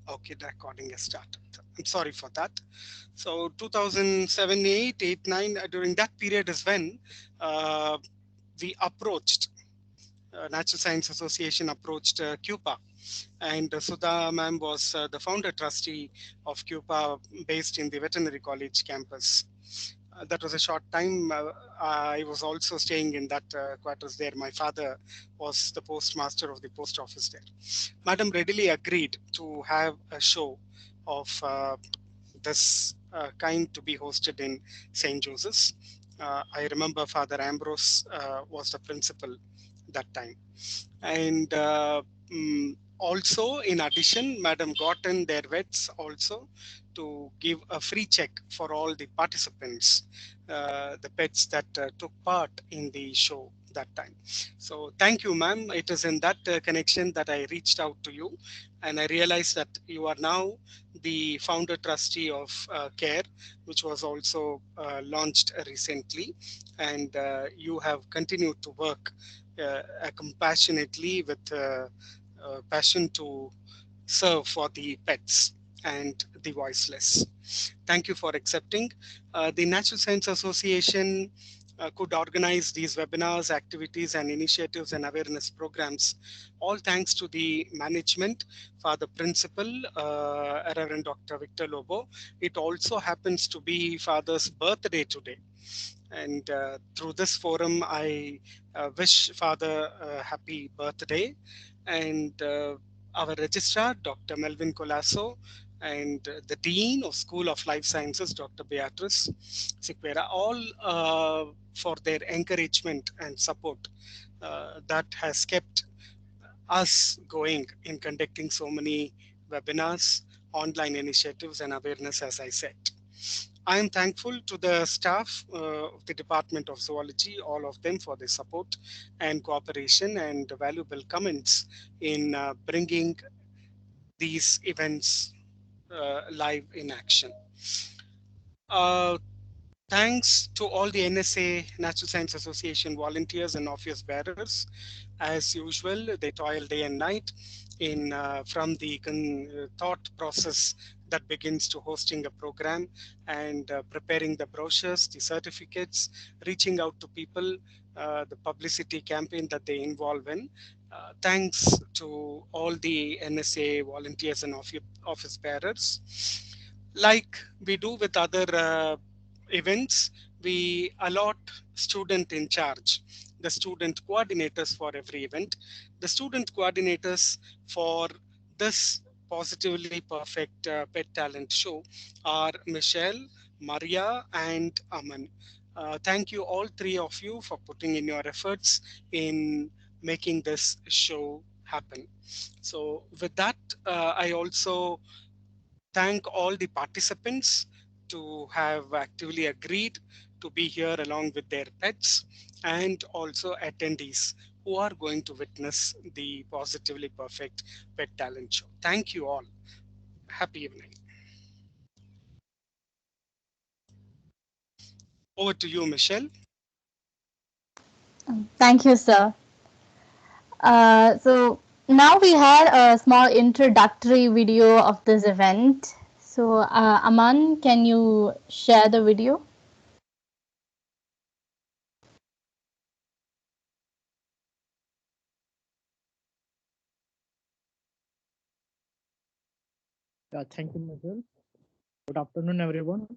Okay, the recording has started. I'm sorry for that. So 2007, 8, 8, 9, during that period is when uh, we approached, Natural Science Association approached CUPA. And Sudha ma'am was the founder trustee of CUPA based in the veterinary college campus. That was a short time. I was also staying in that quarters there. My father was the postmaster of the post office there. Madam readily agreed to have a show of this kind to be hosted in St. Joseph's. I remember Father Ambrose was the principal that time. And also, in addition, Madam gotten their vets also to give a free check for all the participants, the pets that took part in the show that time. So thank you, ma'am. It is in that connection that I reached out to you, and I realized that you are now the founder trustee of CARE, which was also launched recently, and you have continued to work compassionately with passion to serve for the pets and the voiceless. Thank you for accepting. The Natural Science Association could organize these webinars, activities, and initiatives and awareness programs, all thanks to the management, for the principal, Reverend Dr. Victor Lobo. It also happens to be Father's birthday today. And through this forum, I wish Father a happy birthday. And our registrar, Dr. Melvin Colasso, and the Dean of School of Life Sciences, Dr. Beatrice Siqueira, all for their encouragement and support that has kept us going in conducting so many webinars, online initiatives, and awareness, as I said. I am thankful to the staff of the Department of Zoology, all of them, for their support and cooperation and valuable comments in bringing these events live in action. Uh, Thanks to all the NSA, Natural Science Association volunteers and office bearers. As usual, they toil day and night in from the thought process that begins to hosting a program and preparing the brochures, the certificates, reaching out to people, the publicity campaign that they involve in. Thanks to all the NSA volunteers and office bearers. Like we do with other events, we allot student in charge, the student coordinators for every event. The student coordinators for this Positively Perfect Pet Talent Show are Michelle, Maria, and Aman. Thank you, all three of you, for putting in your efforts in making this show happen. So, with that, I also thank all the participants to have actively agreed to be here along with their pets, and also attendees who are going to witness the Positively Perfect Pet Talent Show. Thank you all. Happy evening. Over to you, Michelle. Thank you, sir. So now we had a small introductory video of this event. So, Aman, can you share the video? Yeah, thank you, Michael. Good afternoon, everyone.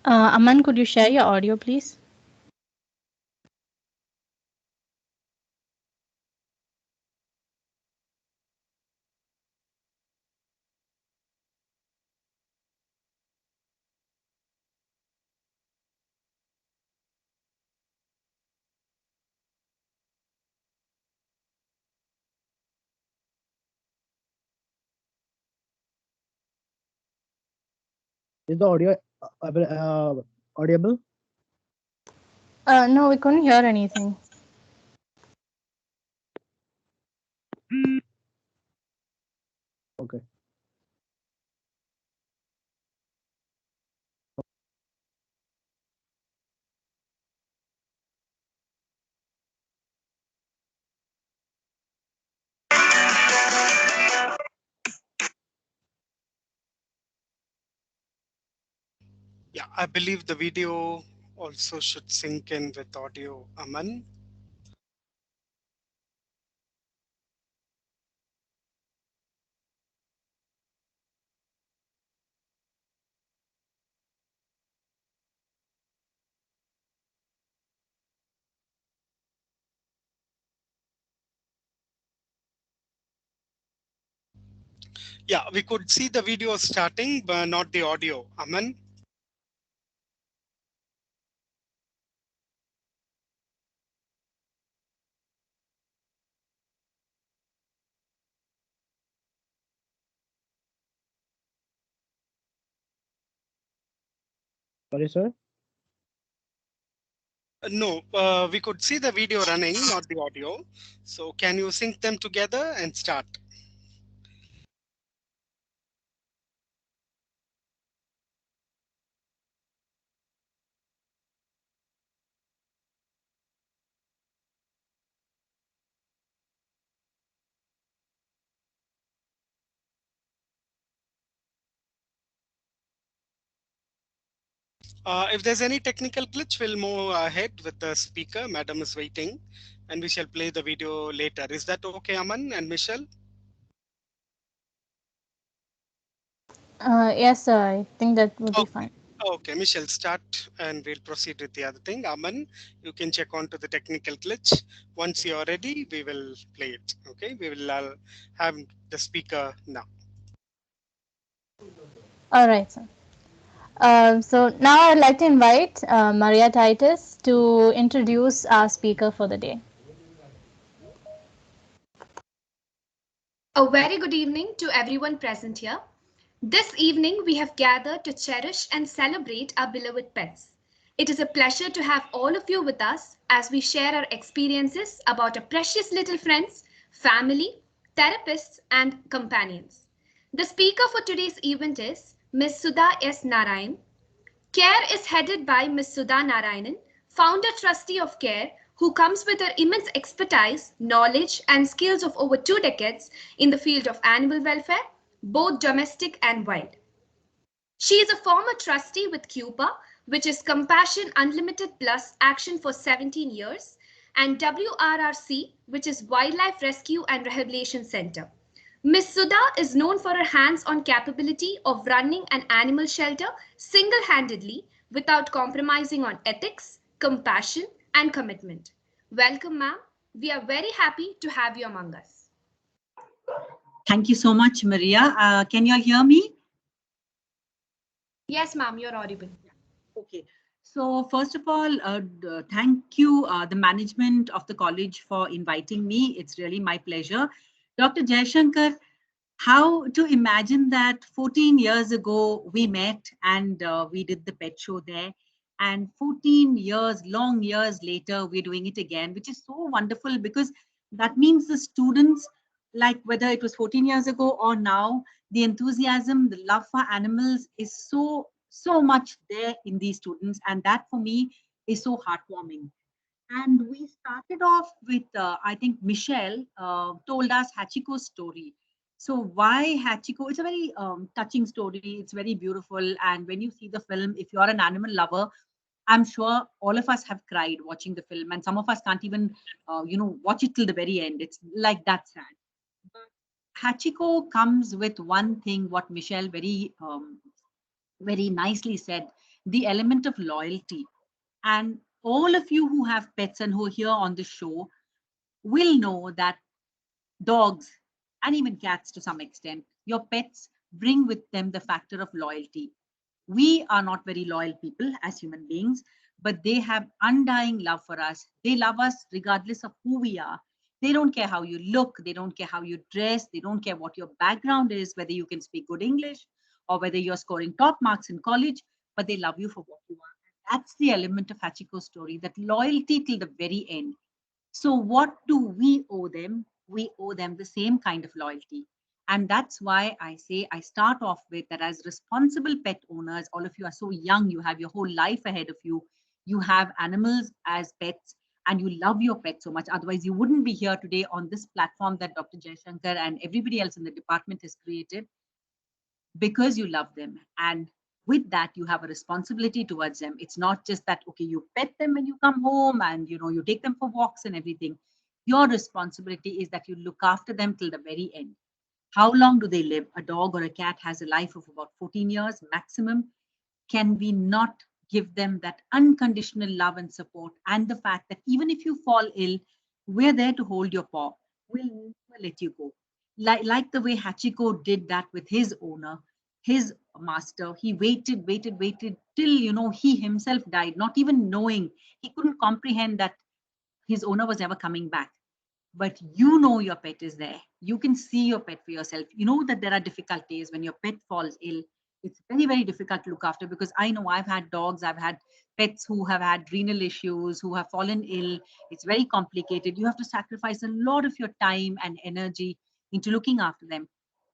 Aman, could you share your audio, please? Is the audio audible? No, we couldn't hear anything. Okay. Yeah, I believe the video also should sync in with audio, Aman. Yeah, we could see the video starting, but not the audio. Aman? Sorry, sir. No, we could see the video running, not the audio. So can you sync them together and start? If there's any technical glitch, we'll move ahead with the speaker. Madam is waiting, and we shall play the video later. Is that okay, Aman and Michelle? Yes, sir. I think that would be Okay. fine. Okay, Michelle, start and we'll proceed with the other thing. Aman, you can check on to the technical glitch. Once you're ready, we will play it. Okay, we will have the speaker now. All right, sir. So now I'd like to invite Maria Titus to introduce our speaker for the day. A very good evening to everyone present here. This evening, we have gathered to cherish and celebrate our beloved pets. It is a pleasure to have all of you with us as we share our experiences about our precious little friends, family, therapists, and companions. The speaker for today's event is Ms. Sudha S. Narayan. CARE is headed by Ms. Sudha Narayanan, founder trustee of CARE, who comes with her immense expertise, knowledge, and skills of over 2 decades in the field of animal welfare, both domestic and wild. She is a former trustee with CUPA, which is Compassion Unlimited Plus Action for 17 years, and WRRC, which is Wildlife Rescue and Rehabilitation Center. Ms. Sudha is known for her hands-on capability of running an animal shelter single-handedly without compromising on ethics, compassion, and commitment. Welcome, ma'am. We are very happy to have you among us. Thank you so much, Maria. Can you all hear me? Yes, ma'am, you're audible. Okay. So first of all, thank you, the management of the college for inviting me. It's really my pleasure. Dr. Jayashankar, how to imagine that 14 years ago we met and we did the pet show there. And 14 years, long years later, we're doing it again, which is so wonderful because that means the students, like whether it was 14 years ago or now, the enthusiasm, the love for animals is so much there in these students. And that for me is so heartwarming. And we started off with, I think Michelle told us Hachiko's story. So why Hachiko? It's a very touching story. It's very beautiful. And when you see the film, if you're an animal lover, I'm sure all of us have cried watching the film. And some of us can't even, watch it till the very end. It's like that sad. But Hachiko comes with one thing, what Michelle very nicely said, the element of loyalty. And all of you who have pets and who are here on the show will know that dogs and even cats to some extent, your pets bring with them the factor of loyalty. We are not very loyal people as human beings, but they have undying love for us. They love us regardless of who we are. They don't care how you look, they don't care how you dress, they don't care what your background is, whether you can speak good English or whether you're scoring top marks in college, but they love you for what you are. That's the element of Hachiko's story, that loyalty till the very end. So what do we owe them? We owe them the same kind of loyalty. And that's why I say I start off with that as responsible pet owners. All of you are so young, you have your whole life ahead of you. You have animals as pets and you love your pet so much. Otherwise, you wouldn't be here today on this platform that Dr. Jaishankar and everybody else in the department has created, because you love them. And with that, you have a responsibility towards them. It's not just that, okay, you pet them when you come home and, you know, you take them for walks and everything. Your responsibility is that you look after them till the very end. How long do they live? A dog or a cat has a life of about 14 years maximum. Can we not give them that unconditional love and support, and the fact that even if you fall ill, we're there to hold your paw. We'll never let you go. Like the way Hachiko did that with his owner, his master. He waited till, you know, he himself died, not even knowing. He couldn't comprehend that his owner was never coming back. But you know your pet is there. You can see your pet for yourself. You know that there are difficult days when your pet falls ill. It's very, very difficult to look after, because I know I've had dogs, I've had pets who have had renal issues, who have fallen ill. It's very complicated. You have to sacrifice a lot of your time and energy into looking after them.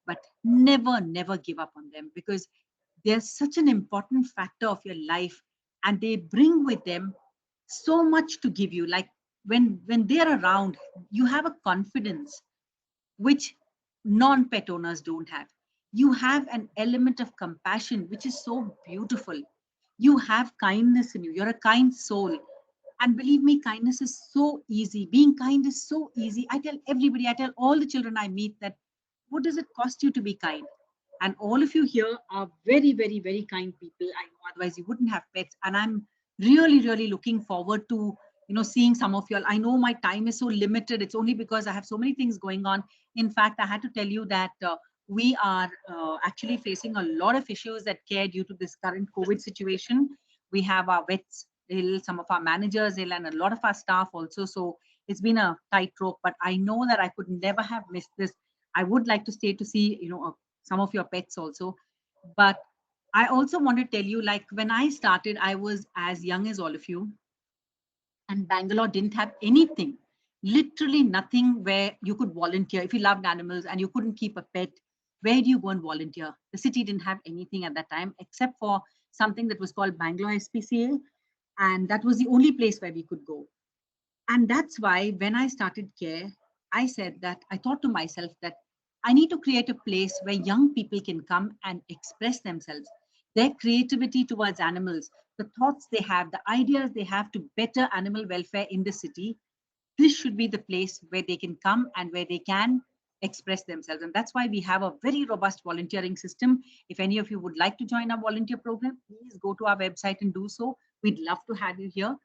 But never, never give up on them, because they're such an important factor of your life, and they bring with them so much to give you. Like when they're around, you have a confidence which non-pet owners don't have. You have an element of compassion, which is so beautiful. You have kindness in you. You're a kind soul. And believe me, kindness is so easy. Being kind is so easy. I tell everybody, I tell all the children I meet that, what does it cost you to be kind? And all of you here are very, very, very kind people. I know, otherwise you wouldn't have pets. And I'm really, really looking forward to, you know, seeing some of you all. I know my time is so limited. It's only because I have so many things going on. In fact, I had to tell you that we are actually facing a lot of issues at CARE due to this current COVID situation. We have our vets ill, some of our managers ill, and a lot of our staff also. So it's been a tightrope, but I know that I could never have missed this. I would like to stay to see, you know, some of your pets also. But I also want to tell you, like when I started, I was as young as all of you. And Bangalore didn't have anything, literally nothing where you could volunteer. If you loved animals and you couldn't keep a pet, where do you go and volunteer? The city didn't have anything at that time except for something that was called Bangalore SPCA. And that was the only place where we could go. And that's why when I started CARE, I said that I thought to myself that I need to create a place where young people can come and express themselves, their creativity towards animals, the thoughts they have, the ideas they have to better animal welfare in the city. This should be the place where they can come and where they can express themselves. And that's why we have a very robust volunteering system. If any of you would like to join our volunteer program, please go to our website and do so. We'd love to have you here.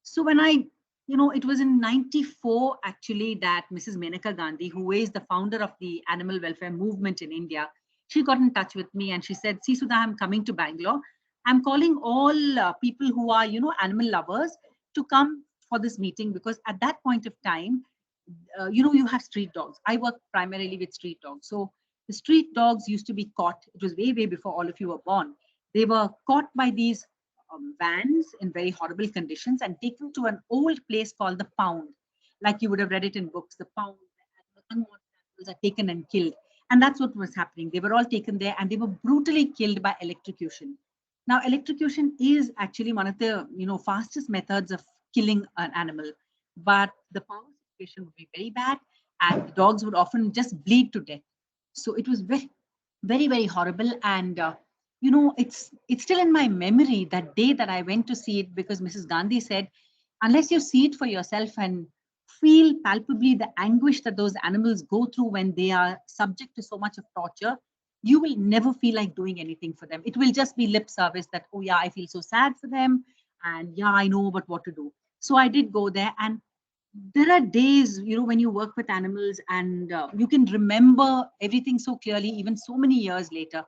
So when it was in 94 actually that Mrs. Menaka Gandhi, who is the founder of the animal welfare movement in India, she got in touch with me and she said, see, Sudha, I'm coming to Bangalore. I'm calling all people who are, animal lovers to come for this meeting, because at that point of time, you have street dogs. I work primarily with street dogs. So the street dogs used to be caught. It was way, way before all of you were born. They were caught by these vans in very horrible conditions and taken to an old place called the pound. Like you would have read it in books, the pound, the unwanted animals are taken and killed. And that's what was happening. They were all taken there and they were brutally killed by electrocution. Now, electrocution is actually one of the fastest methods of killing an animal, but the pound situation would be very bad and the dogs would often just bleed to death. So it was very, very, very horrible. And it's still in my memory, that day that I went to see it, because Mrs. Gandhi said, unless you see it for yourself and feel palpably the anguish that those animals go through when they are subject to so much of torture, you will never feel like doing anything for them. It will just be lip service that, oh yeah, I feel so sad for them. And yeah, I know but what to do. So I did go there. And there are days, when you work with animals and you can remember everything so clearly, even so many years later.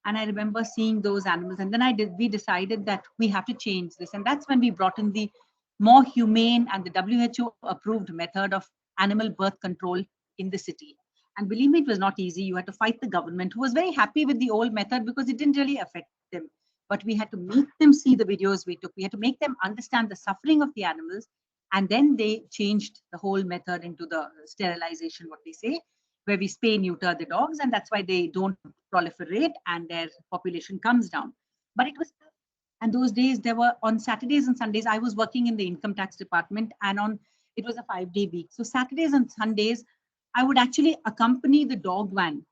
And I remember seeing those animals. And then we decided that we have to change this. And that's when we brought in the more humane and the WHO approved method of animal birth control in the city. And believe me, it was not easy. You had to fight the government, who was very happy with the old method because it didn't really affect them. But we had to make them see the videos we took. We had to make them understand the suffering of the animals. And then they changed the whole method into the sterilization, what they say, where we spay neuter the dogs. And that's why they don't proliferate and their population comes down. But it was tough. And those days, there were on Saturdays and Sundays, I was working in the income tax department, and it was a 5-day week. So Saturdays and Sundays, I would actually accompany the dog van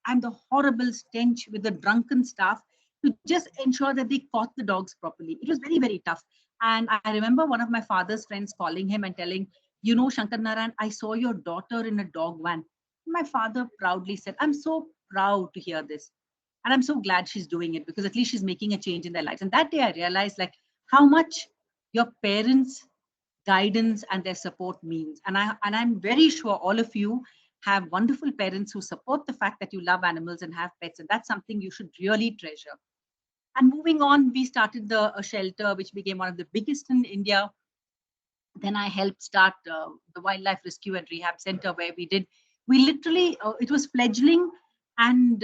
and the horrible stench with the drunken staff to just ensure that they caught the dogs properly. It was very, very tough. And I remember one of my father's friends calling him and telling, you know, Shankar Narayan, I saw your daughter in a dog van. My father proudly said, I'm so proud to hear this. And I'm so glad she's doing it because at least she's making a change in their lives. And that day I realized like how much your parents' guidance and their support means. And I'm very sure all of you have wonderful parents who support the fact that you love animals and have pets. And that's something you should really treasure. And moving on, we started a shelter, which became one of the biggest in India. Then I helped start the Wildlife Rescue and Rehab Center, where we literally, it was fledgling, and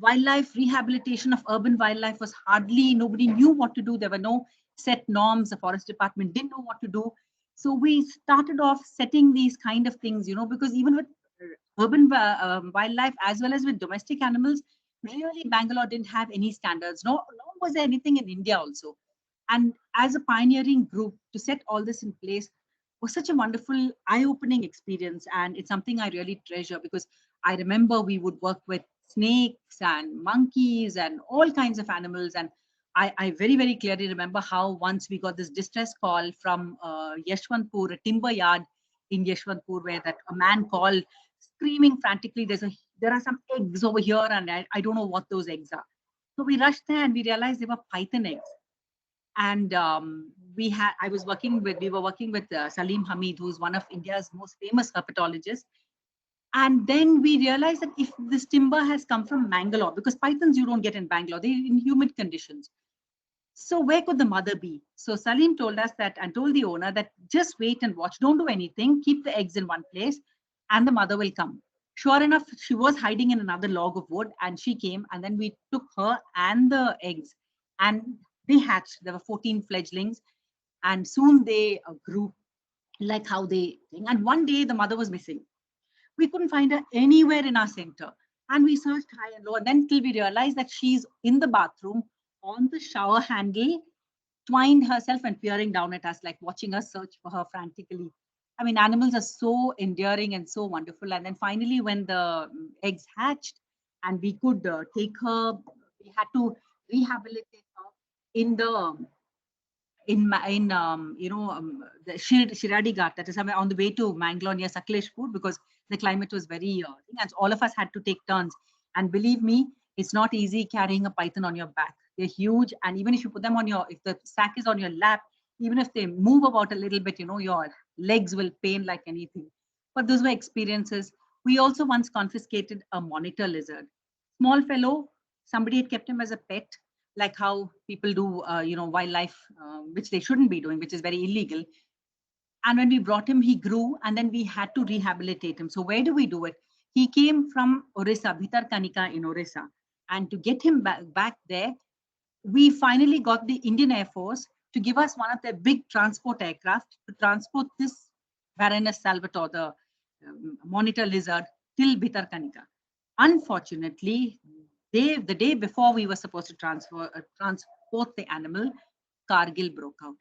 wildlife rehabilitation of urban wildlife was nobody knew what to do. There were no set norms. The forest department didn't know what to do. So we started off setting these kind of things, you know, because even with urban wildlife as well as with domestic animals, really Bangalore didn't have any standards. Nor was there anything in India also. And as a pioneering group to set all this in place was such a wonderful, eye-opening experience. And it's something I really treasure because I remember we would work with snakes and monkeys and all kinds of animals. And I very, very clearly remember how once we got this distress call from Yeshwantpur, a timber yard in Yeshwantpur, where a man called screaming frantically, there are some eggs over here and I don't know what those eggs are. So we rushed there and we realized they were python eggs. And we were working with Salim Hamid, who's one of India's most famous herpetologists. And then we realized that if this timber has come from Mangalore, because pythons you don't get in Bangalore, they're in humid conditions. So where could the mother be? So Salim told us that and told the owner that just wait and watch, don't do anything, keep the eggs in one place and the mother will come. Sure enough, she was hiding in another log of wood and she came, and then we took her and the eggs and they hatched. There were 14 fledglings and soon they grew like how they think. And one day the mother was missing. We couldn't find her anywhere in our center. And we searched high and low. And then till we realized that she's in the bathroom on the shower handle, twined herself and peering down at us, like watching us search for her frantically. I mean, animals are so endearing and so wonderful. And then finally, when the eggs hatched and we could take her, we had to rehabilitate her in the the Shiradi Ghat, that is somewhere on the way to Mangalore near Sakleshpur, because the climate was very and all of us had to take turns. And believe me, it's not easy carrying a python on your back. They're huge, and even if you put them on if the sack is on your lap, even if they move about a little bit, you know, your legs will pain like anything. But those were experiences. We also once confiscated a monitor lizard. Small fellow, somebody had kept him as a pet, like how people do, wildlife, which they shouldn't be doing, which is very illegal. And when we brought him, he grew, and then we had to rehabilitate him. So where do we do it? He came from Orissa, Bhitarkanika in Orissa. And to get him back there, we finally got the Indian Air Force to give us one of their big transport aircraft to transport this Varanus salvator, the monitor lizard, till Bhitarkanika. Unfortunately, the day before we were supposed to transport the animal, Kargil broke out.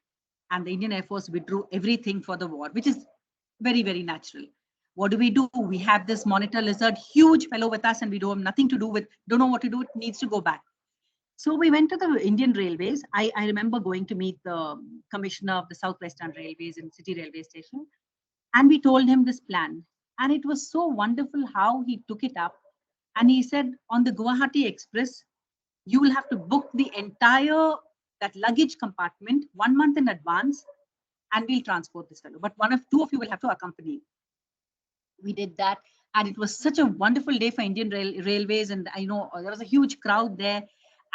And the Indian Air Force withdrew everything for the war, which is very, very natural. What do? We have this monitor lizard, huge fellow with us, and we don't have nothing to do with, don't know what to do, it needs to go back. So we went to the Indian Railways. I remember going to meet the commissioner of the Southwestern Railways in City Railway Station. And we told him this plan. And it was so wonderful how he took it up. And he said, on the Guwahati Express, you will have to book the entire that luggage compartment 1 month in advance, and we'll transport this fellow. But two of you will have to accompany. We did that, and it was such a wonderful day for Indian Railways. And I know there was a huge crowd there,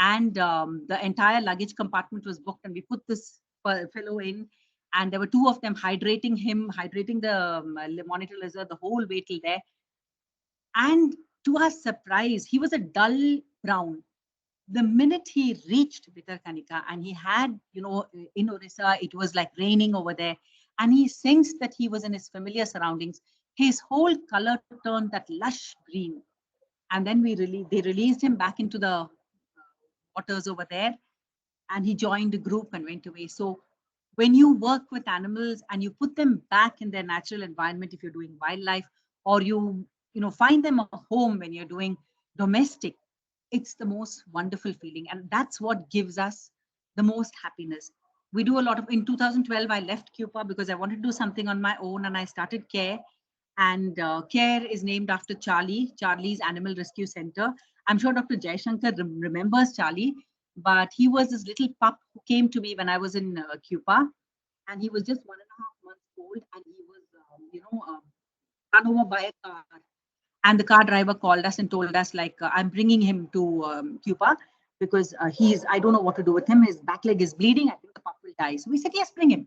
and the entire luggage compartment was booked, and we put this fellow in, and there were two of them hydrating the monitor lizard the whole way till there. And to our surprise, he was a dull brown. The minute he reached Bhitarkanika and he had, in Orissa, it was like raining over there, and he sensed that he was in his familiar surroundings, his whole color turned that lush green. And then they released him back into the waters over there, and he joined a group and went away. So when you work with animals and you put them back in their natural environment, if you're doing wildlife, or you find them a home when you're doing domestic, it's the most wonderful feeling. And that's what gives us the most happiness. We do a lot of, in 2012, I left CUPA because I wanted to do something on my own, and I started CARE. And CARE is named after Charlie's Animal Rescue Center. I'm sure Dr. Jayashankar remembers Charlie, but he was this little pup who came to me when I was in CUPA, and he was just 1.5 months old, and he was, run over by a car. And the car driver called us and told us, like, I'm bringing him to CUPA because I don't know what to do with him. His back leg is bleeding. I think the pup will die. So we said, yes, bring him.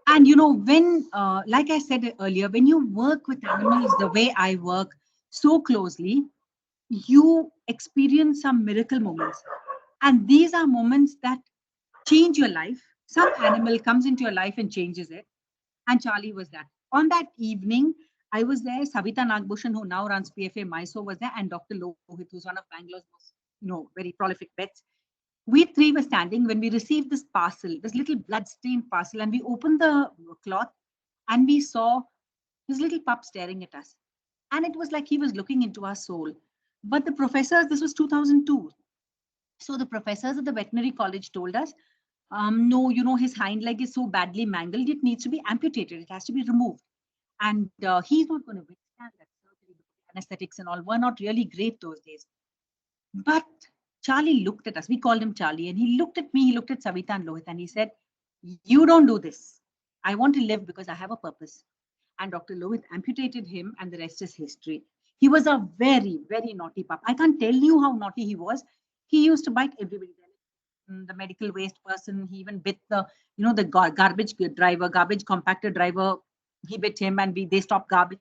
And when, like I said earlier, when you work with animals the way I work so closely, you experience some miracle moments. And these are moments that change your life. Some animal comes into your life and changes it. And Charlie was that. On that evening, I was there. Savita Nagbhushan, who now runs PFA Mysore, was there, and Dr. Lohit, who's one of Bangalore's most, very prolific vets. We three were standing when we received this parcel, this little blood-stained parcel, and we opened the cloth and we saw this little pup staring at us. And it was like he was looking into our soul. But the professors, this was 2002. So the professors at the veterinary college told us, no, his hind leg is so badly mangled, it needs to be amputated. It has to be removed. And he's not going to withstand that surgery because anesthetics and all were not really great those days. But Charlie looked at us. We called him Charlie, and he looked at me, he looked at Savita and Lohit, and he said, you don't do this. I want to live because I have a purpose. And Dr. Lohit amputated him, and the rest is history. He was a very, very naughty pup. I can't tell you how naughty he was. He used to bite everybody. The medical waste person, he even bit the garbage driver, garbage compactor driver. He bit him, and they stopped garbage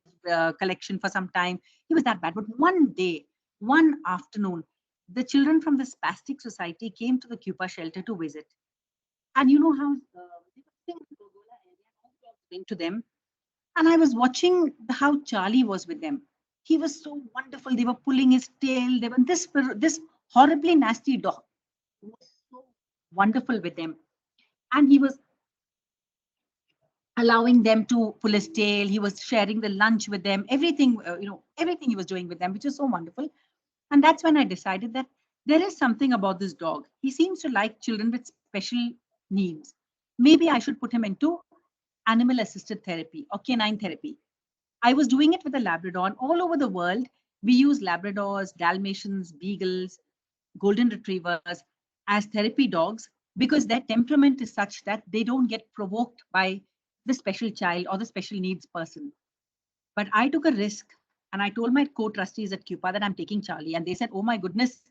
collection for some time. He was that bad. But one day, one afternoon, the children from the Spastic Society came to the CUPA shelter to visit. And you know how they went to them. And I was watching how Charlie was with them. He was so wonderful. They were pulling his tail. They were this horribly nasty dog. He was so wonderful with them. And he was allowing them to pull his tail. He was sharing the lunch with them. Everything, everything he was doing with them, which is so wonderful. And that's when I decided that there is something about this dog. He seems to like children with special needs. Maybe I should put him into animal assisted therapy or canine therapy. I was doing it with a Labrador, and all over the world, we use Labradors, Dalmatians, Beagles, Golden Retrievers as therapy dogs because their temperament is such that they don't get provoked by the special child or the special needs person. But I took a risk, and I told my co-trustees at CUPA that I'm taking Charlie, and they said, oh my goodness,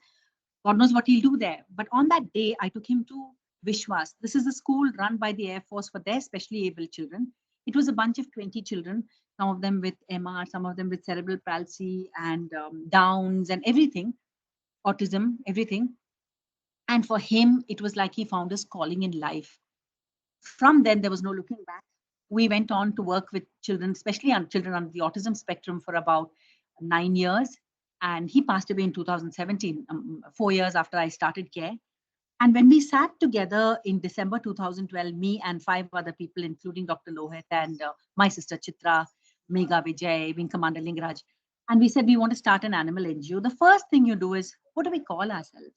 God knows what he'll do there. But on that day, I took him to Vishwas. This is a school run by the Air Force for their specially able children. It was a bunch of 20 children, some of them with MR, some of them with cerebral palsy and Downs and everything, autism, everything. And for him, it was like he found his calling in life. From then, there was no looking back. We went on to work with children, especially on children on the autism spectrum for about 9 years. And he passed away in 2017, 4 years after I started CARE. And when we sat together in December 2012, me and 5 other people, including Dr. Lohit and my sister Chitra, Megha Vijay, Wing Commander Lingaraj, and we said, we want to start an animal NGO. The first thing you do is, what do we call ourselves?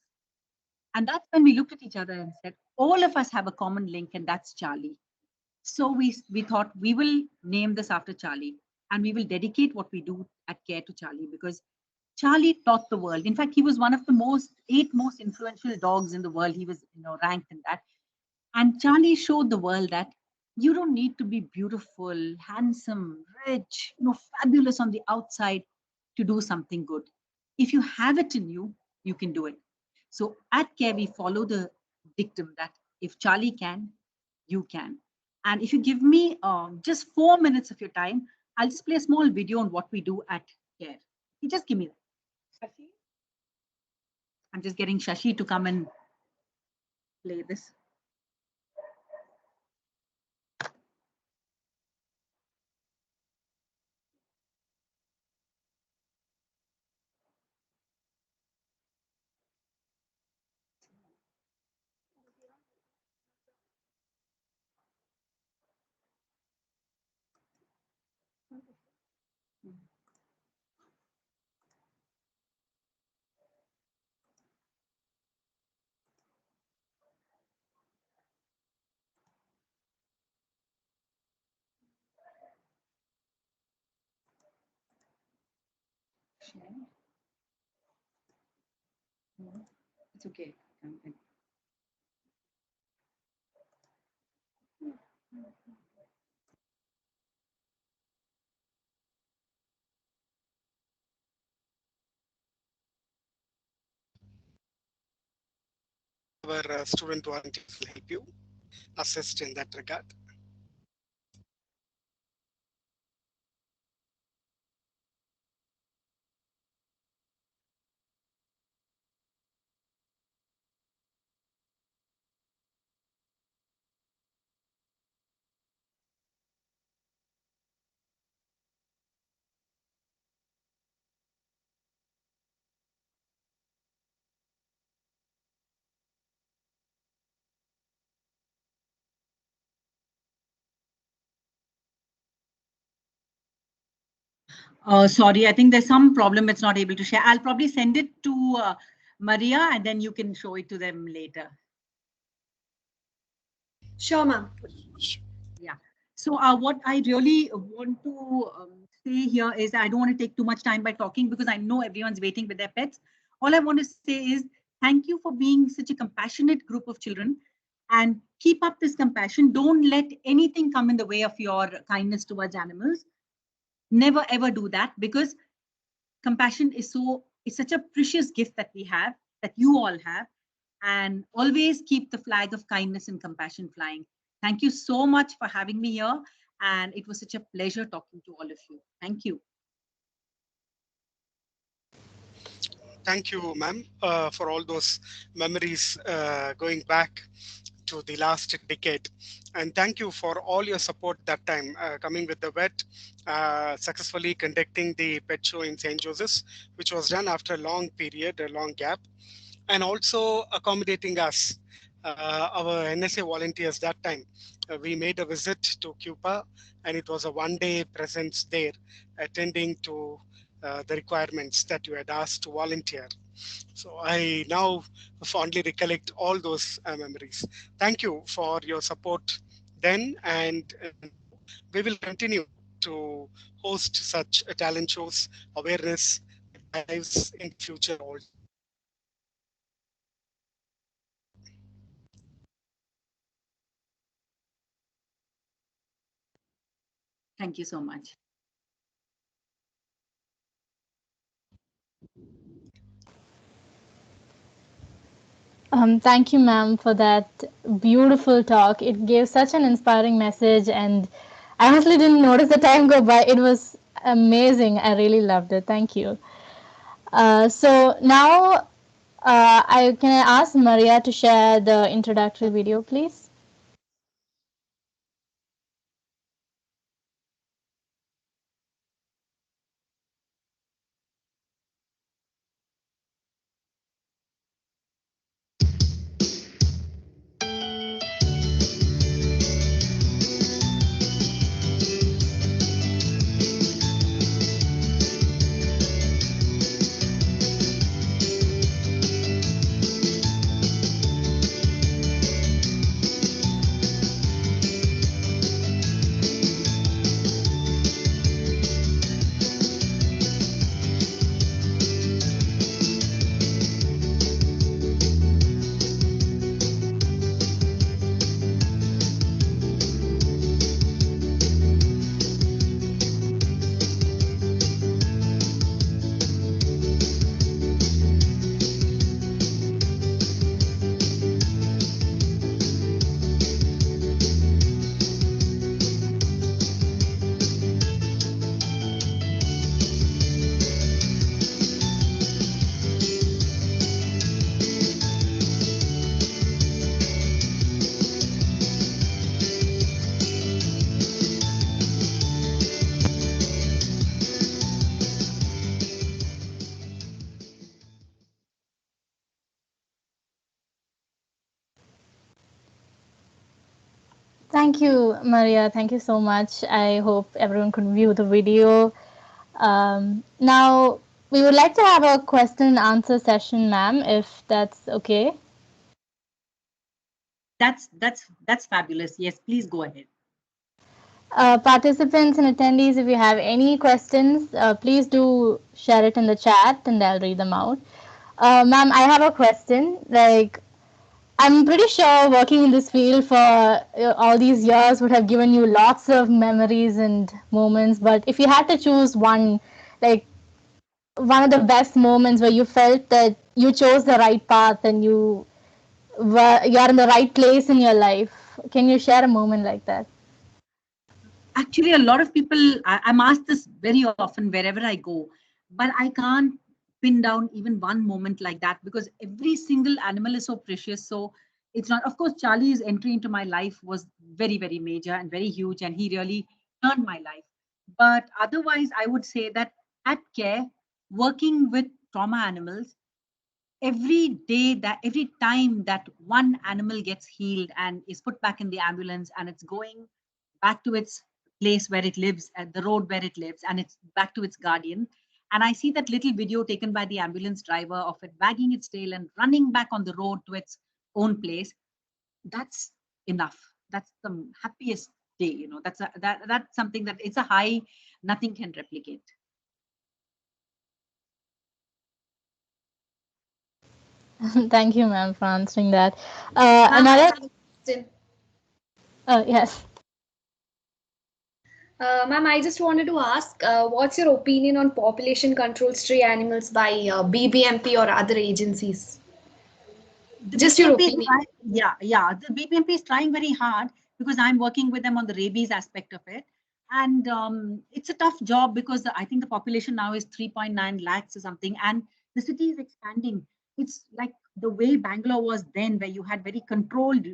And that's when we looked at each other and said, all of us have a common link, and that's Charlie. So we thought we will name this after Charlie, and we will dedicate what we do at CARE to Charlie, because Charlie taught the world. In fact, he was one of the 8 most influential dogs in the world. He was, ranked in that. And Charlie showed the world that you don't need to be beautiful, handsome, rich, fabulous on the outside to do something good. If you have it in you, you can do it. So at CARE, we follow the dictum that if Charlie can, you can. And if you give me just 4 minutes of your time, I'll just play a small video on what we do at CARE. You just give me that. Shashi? I'm just getting Shashi to come and play this. It's okay. Our student volunteers will help you assist in that regard. Sorry, I think there's some problem. It's not able to share. I'll probably send it to Maria, and then you can show it to them later. Sure, ma'am. Yeah. So what I really want to say here is I don't want to take too much time by talking because I know everyone's waiting with their pets. All I want to say is thank you for being such a compassionate group of children, and keep up this compassion. Don't let anything come in the way of your kindness towards animals. Never ever do that, because compassion is such a precious gift that we have, that you all have, and always keep the flag of kindness and compassion flying. Thank you so much for having me here, and it was such a pleasure talking to all of you. Thank you. Thank you, ma'am, for all those memories going back to the last decade. And thank you for all your support that time, coming with the vet, successfully conducting the pet show in St. Joseph's, which was done after a long period, a long gap, and also accommodating us, our NSA volunteers that time. We made a visit to Cuba, and it was a one-day presence there, attending to the requirements that you had asked to volunteer. So I now fondly recollect all those memories. Thank you for your support then, and we will continue to host such talent shows, awareness drives in future also. Thank you so much. Thank you, ma'am, for that beautiful talk. It gave such an inspiring message, and I honestly didn't notice the time go by. It was amazing. I really loved it. Thank you. So now, can I ask Maria to share the introductory video, please? Thank you, Maria. Thank you so much. I hope everyone could view the video. Now, we would like to have a question and answer session, ma'am, if that's okay. That's fabulous. Yes, please go ahead. Participants and attendees, if you have any questions, please do share it in the chat and I'll read them out. Ma'am, I have a question. Like, I'm pretty sure working in this field for all these years would have given you lots of memories and moments. But if you had to choose one, like one of the best moments where you felt that you chose the right path and you're in the right place in your life, can you share a moment like that? Actually, a lot of people, I'm asked this very often wherever I go, but I can't pin down even one moment like that because every single animal is so precious. So it's not, of course, Charlie's entry into my life was very, very major and very huge, and he really turned my life. But otherwise, I would say that at Care, working with trauma animals, every time that one animal gets healed and is put back in the ambulance and it's going back to its place where it lives, at the road where it lives, and it's back to its guardian, and I see that little video taken by the ambulance driver of it wagging its tail and running back on the road to its own place, that's enough. That's the happiest day, that's something that it's a high nothing can replicate. Thank you, ma'am, for answering that. Ma'am, I Another, have a question. yes. Ma'am, I just wanted to ask, what's your opinion on population control stray animals by BBMP or other agencies? The Just your BBMP is opinion. the BBMP is trying very hard because I'm working with them on the rabies aspect of it. And it's a tough job because I think the population now is 3.9 lakhs or something. And the city is expanding. It's like the way Bangalore was then, where you had very controlled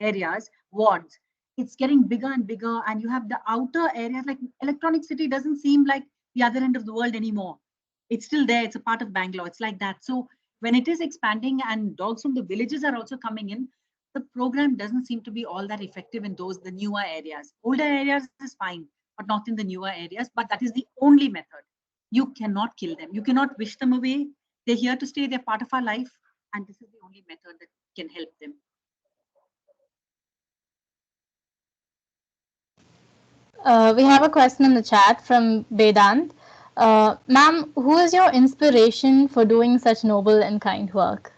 areas, wards. It's getting bigger and bigger. And you have the outer areas, like Electronic City doesn't seem like the other end of the world anymore. It's still there. It's a part of Bangalore. It's like that. So when it is expanding and dogs from the villages are also coming in, the program doesn't seem to be all that effective in the newer areas. Older areas is fine, but not in the newer areas. But that is the only method. You cannot kill them. You cannot wish them away. They're here to stay. They're part of our life. And this is the only method that can help them. We have a question in the chat from Vedant. Ma'am, who is your inspiration for doing such noble and kind work?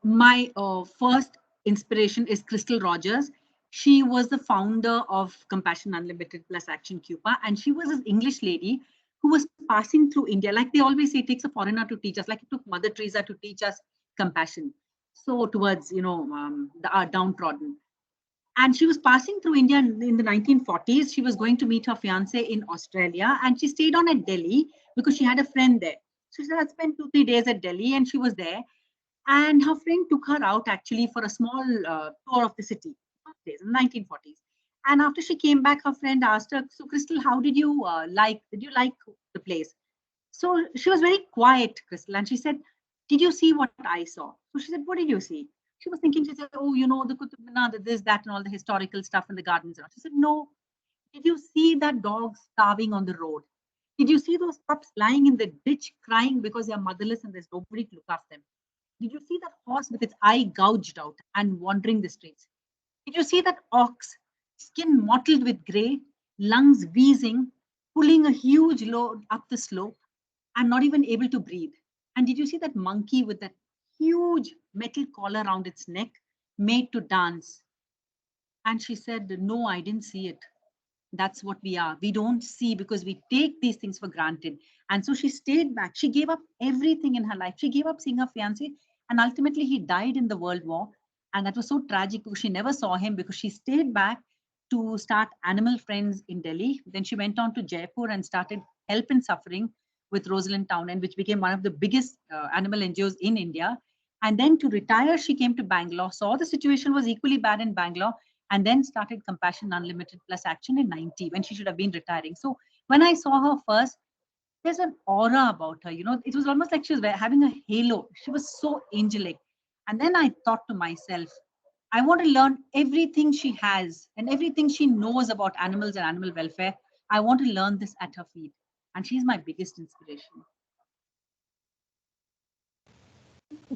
My first inspiration is Crystal Rogers. She was the founder of Compassion Unlimited plus Action Cupa, and she was an English lady who was passing through India. Like they always say, it takes a foreigner to teach us, like it took Mother Teresa to teach us compassion. So towards, the downtrodden. And she was passing through India in the 1940s. She was going to meet her fiance in Australia, and she stayed on at Delhi because she had a friend there. So she said, I'd spend 2-3 days at Delhi, and she was there. And her friend took her out actually for a small tour of the city in the 1940s. And after she came back, her friend asked her, so Crystal, how did you like the place? So she was very quiet, Crystal, and she said, did you see what I saw? So she said, what did you see? She was thinking, she said, oh, the Qutub Minar, this, that, and all the historical stuff in the gardens. She said, no. Did you see that dog starving on the road? Did you see those pups lying in the ditch crying because they're motherless and there's nobody to look after them? Did you see that horse with its eye gouged out and wandering the streets? Did you see that ox, skin mottled with grey, lungs wheezing, pulling a huge load up the slope and not even able to breathe? And did you see that monkey with that huge metal collar around its neck made to dance? And she said, no, I didn't see it. That's what we are. We don't see because we take these things for granted. And so she stayed back. She gave up everything in her life. She gave up seeing her fiancé. And ultimately, he died in the World War. And that was so tragic because she never saw him because she stayed back to start Animal Friends in Delhi. Then she went on to Jaipur and started Help in Suffering with Rosalind Townend, which became one of the biggest animal NGOs in India. And then to retire, she came to Bangalore, saw the situation was equally bad in Bangalore, and then started Compassion Unlimited plus Action in 90 when she should have been retiring. So when I saw her first, there's an aura about her. It was almost like she was having a halo. She was so angelic. And then I thought to myself, I want to learn everything she has and everything she knows about animals and animal welfare. I want to learn this at her feet. And she's my biggest inspiration.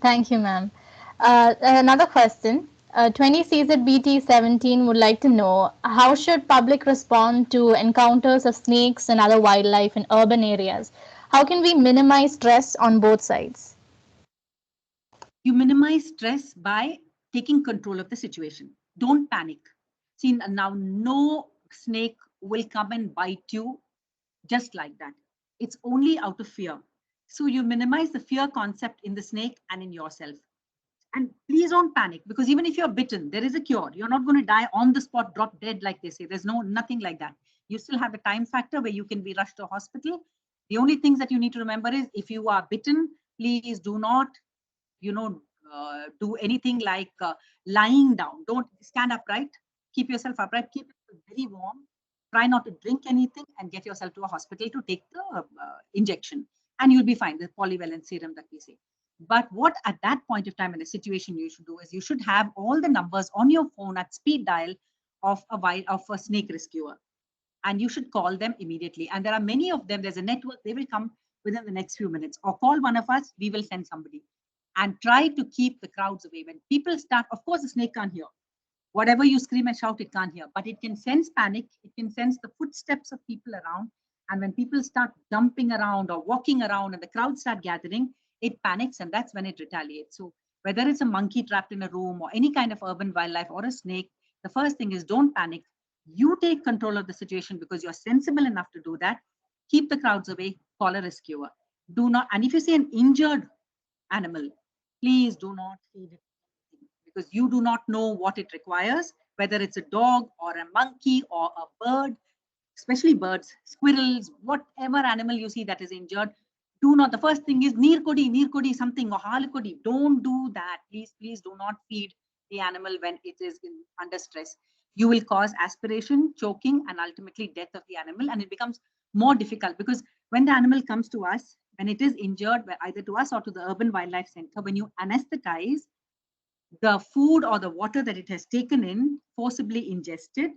Thank you, ma'am. Another question. 20CZBT17 would like to know, how should public respond to encounters of snakes and other wildlife in urban areas? How can we minimize stress on both sides? You minimize stress by taking control of the situation. Don't panic. See, now no snake will come and bite you just like that. It's only out of fear. So you minimize the fear concept in the snake and in yourself. And please don't panic, because even if you're bitten, there is a cure. You're not going to die on the spot, drop dead, like they say. There's nothing like that. You still have a time factor where you can be rushed to hospital. The only things that you need to remember is, if you are bitten, please do not, do anything like lying down. Don't stand upright. Keep yourself upright. Keep it very warm. Try not to drink anything and get yourself to a hospital to take the injection, and you'll be fine. The polyvalent serum that we say. But what at that point of time in a situation you should do is, you should have all the numbers on your phone at speed dial of a snake rescuer, and you should call them immediately. And there are many of them. There's a network. They will come within the next few minutes, or call one of us. We will send somebody. And try to keep the crowds away. When people start, of course, the snake can't hear. Whatever you scream and shout, it can't hear, but it can sense panic. It can sense the footsteps of people around. And when people start dumping around or walking around and the crowd start gathering, it panics, and that's when it retaliates. So whether it's a monkey trapped in a room or any kind of urban wildlife or a snake, the first thing is, don't panic. You take control of the situation because you're sensible enough to do that. Keep the crowds away, call a rescuer. Do not, and if you see an injured animal, please do not feed it, because you do not know what it requires, whether it's a dog or a monkey or a bird, especially birds, squirrels, whatever animal you see that is injured. Do not, the first thing is neer kodi something, or hal kodi. Don't do that. Please do not feed the animal when it is under stress. You will cause aspiration, choking, and ultimately death of the animal. And it becomes more difficult, because when the animal comes to us, when it is injured, either to us or to the urban wildlife center, when you anesthetize, the food or the water that it has taken in, forcibly ingested,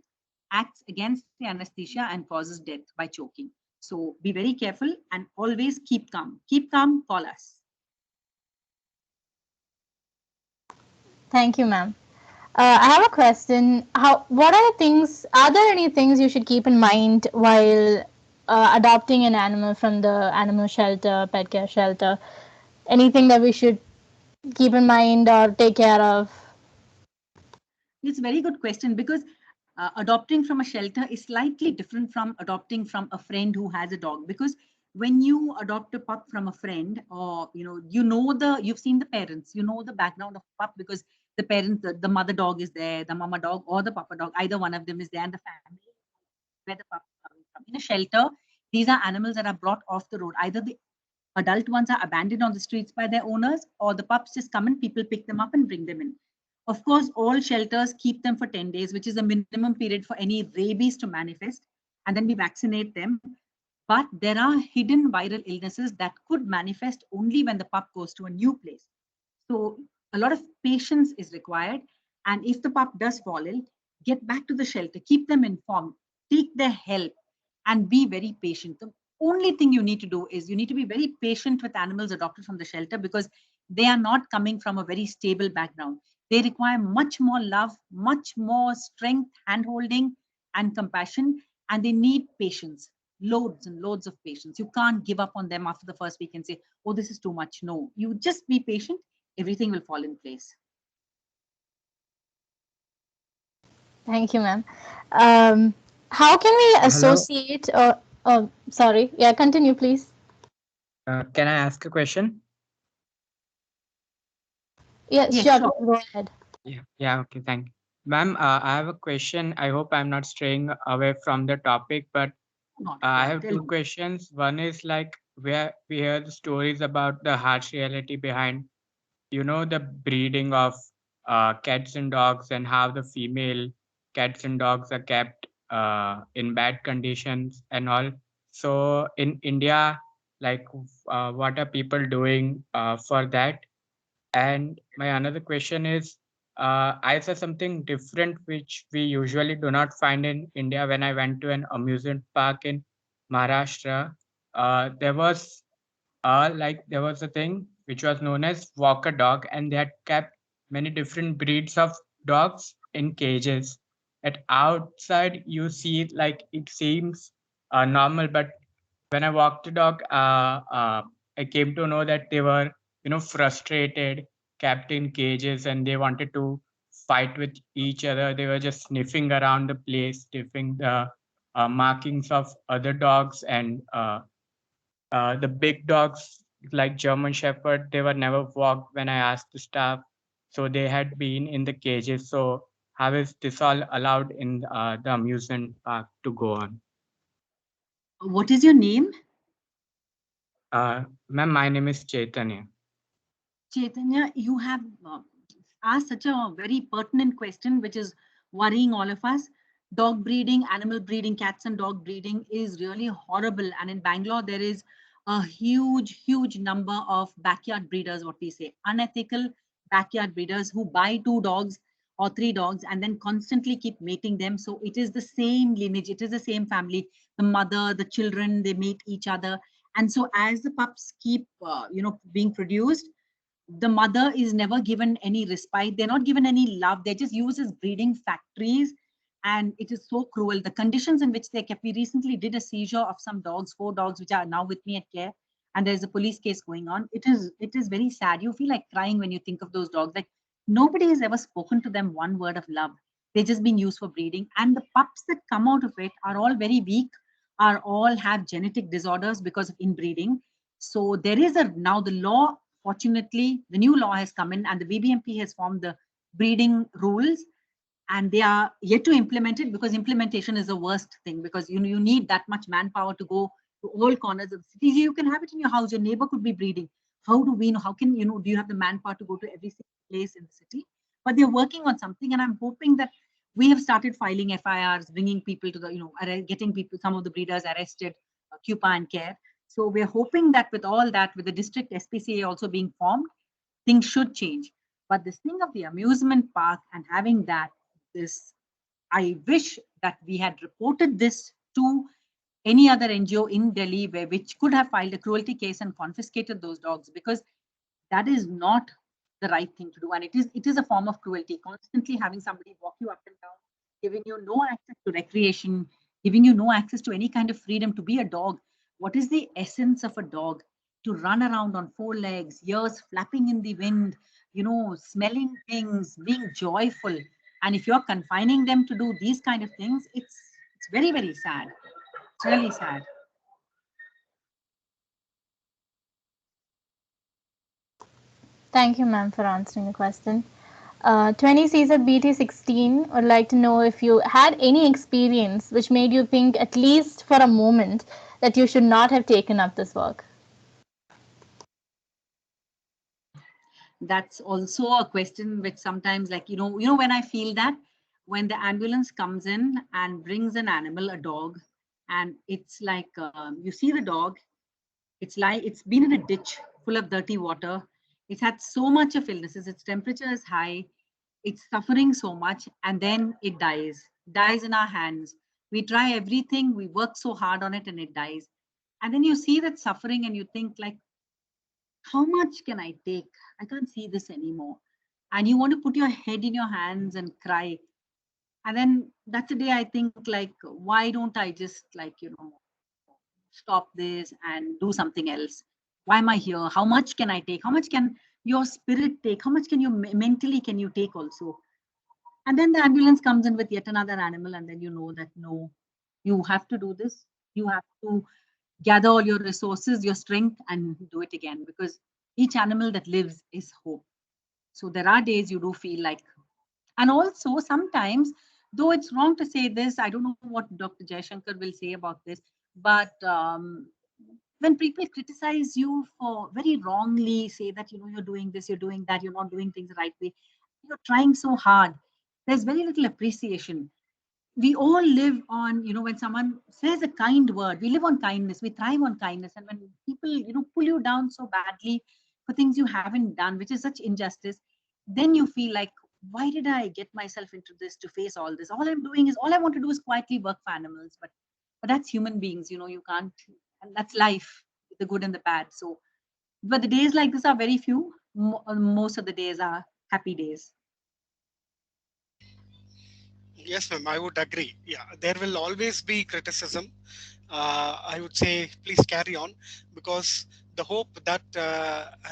acts against the anesthesia and causes death by choking. So be very careful and always keep calm. Keep calm, call us. Thank you, ma'am. I have a question. What are the things? Are there any things you should keep in mind while adopting an animal from the animal shelter, pet care shelter? Anything that we should keep in mind or take care of? It's a very good question, because adopting from a shelter is slightly different from adopting from a friend who has a dog. Because when you adopt a pup from a friend, or you've seen the parents, you know the background of pup, because the parents, the mother dog is there, the mama dog or the papa dog, either one of them is there, and the family where the pup is coming from. In a shelter, these are animals that are brought off the road. Either the adult ones are abandoned on the streets by their owners, or the pups just come and people pick them up and bring them in. Of course, all shelters keep them for 10 days, which is a minimum period for any rabies to manifest, and then we vaccinate them. But there are hidden viral illnesses that could manifest only when the pup goes to a new place. So a lot of patience is required. And if the pup does fall ill, get back to the shelter, keep them informed, take their help, and be very patient. The only thing you need to do is, you need to be very patient with animals adopted from the shelter, because they are not coming from a very stable background. They require much more love, much more strength, handholding, and compassion, and they need patience, loads and loads of patience. You can't give up on them after the first week and say, oh, this is too much. No, you just be patient. Everything will fall in place. Thank you, ma'am. How can we associate? Oh, sorry. Yeah, continue, please. Can I ask a question? Yeah, Yes, sure. sure. Go ahead. Yeah, okay, thank you. Ma'am, I have a question. I hope I'm not straying away from the topic, but Not at I all. have Tell two me. questions. One is like, where we hear the stories about the harsh reality behind, the breeding of cats and dogs, and how the female cats and dogs are kept in bad conditions and all. So in India, like, what are people doing for that? And my another question is, I saw something different which we usually do not find in India. When I went to an amusement park in Maharashtra, there was there was a thing which was known as walker dog, and they had kept many different breeds of dogs in cages. At outside, you see it like it seems normal, but when I walked the dog, I came to know that they were, frustrated, kept in cages, and they wanted to fight with each other. They were just sniffing around the place, sniffing the markings of other dogs, and the big dogs like German Shepherd, they were never walked when I asked the staff. So they had been in the cages. So how is this all allowed in the amusement park to go on? What is your name? Ma'am, my name is Chaitanya. Chaitanya, you have asked such a very pertinent question, which is worrying all of us. Dog breeding, animal breeding, cats and dog breeding is really horrible. And in Bangalore, there is a huge number of backyard breeders, what we say, unethical backyard breeders who buy 2 dogs or 3 dogs and then constantly keep mating them. So it is the same lineage, it is the same family, the mother, the children, they mate each other. And so as the pups keep, being produced, the mother is never given any respite. They're not given any love. They're just used as breeding factories. And it is so cruel. The conditions in which they're kept. We recently did a seizure of some dogs, 4 dogs, which are now with me at care. And there's a police case going on. It is very sad. You feel like crying when you think of those dogs. Like nobody has ever spoken to them one word of love. They're just being used for breeding. And the pups that come out of it are all very weak, are all have genetic disorders because of inbreeding. So there is now the law. Fortunately, the new law has come in and the BBMP has formed the breeding rules, and they are yet to implement it, because implementation is the worst thing, because you need that much manpower to go to all corners of the city. You can have it in your house, your neighbor could be breeding. How do we know? How can, do you have the manpower to go to every single place in the city? But they're working on something, and I'm hoping that we have started filing FIRs, bringing people to the, getting people, some of the breeders arrested, CUPA and CARE. So we're hoping that with all that, with the district SPCA also being formed, things should change. But this thing of the amusement park and having this, I wish that we had reported this to any other NGO in Delhi, which could have filed a cruelty case and confiscated those dogs, because that is not the right thing to do. And it is a form of cruelty, constantly having somebody walk you up and down, giving you no access to recreation, giving you no access to any kind of freedom to be a dog. What is the essence of a dog? To run around on 4 legs, ears flapping in the wind, smelling things, being joyful. And if you're confining them to do these kind of things, it's very, very sad. It's really sad. Thank you, ma'am, for answering the question. 20 Caesar BT16 would like to know if you had any experience which made you think, at least for a moment, that you should not have taken up this work. That's also a question which sometimes, like, when I feel that when the ambulance comes in and brings an animal, a dog, and it's like, you see the dog, it's like it's been in a ditch full of dirty water. It's had so much of illnesses. Its temperature is high. It's suffering so much, and then it dies in our hands. We try everything. We work so hard on it, and it dies. And then you see that suffering, and you think, like, how much can I take? I can't see this anymore. And you want to put your head in your hands and cry. And then that's the day I think, like, why don't I just, like, stop this and do something else? Why am I here? How much can I take? How much can your spirit take? How much can you mentally can you take also? And then the ambulance comes in with yet another animal, and then you know that, no, you have to do this. You have to gather all your resources, your strength, and do it again, because each animal that lives is hope. So there are days you do feel like, and also sometimes, though it's wrong to say this, I don't know what Dr. Jayashankar will say about this, but when people criticize you for very wrongly, say that, you're doing this, you're doing that, you're not doing things the right way, you're trying so hard, there's very little appreciation. We all live on, when someone says a kind word, we live on kindness, we thrive on kindness. And when people, pull you down so badly for things you haven't done, which is such injustice, then you feel like, why did I get myself into this to face all this? All I'm doing is, all I want to do is quietly work for animals. But that's human beings, you know, you can't, and that's life, the good and the bad. So, but the days like this are very few. Most of the days are happy days. Yes, ma'am, I would agree. Yeah, there will always be criticism. I would say please carry on, because the hope that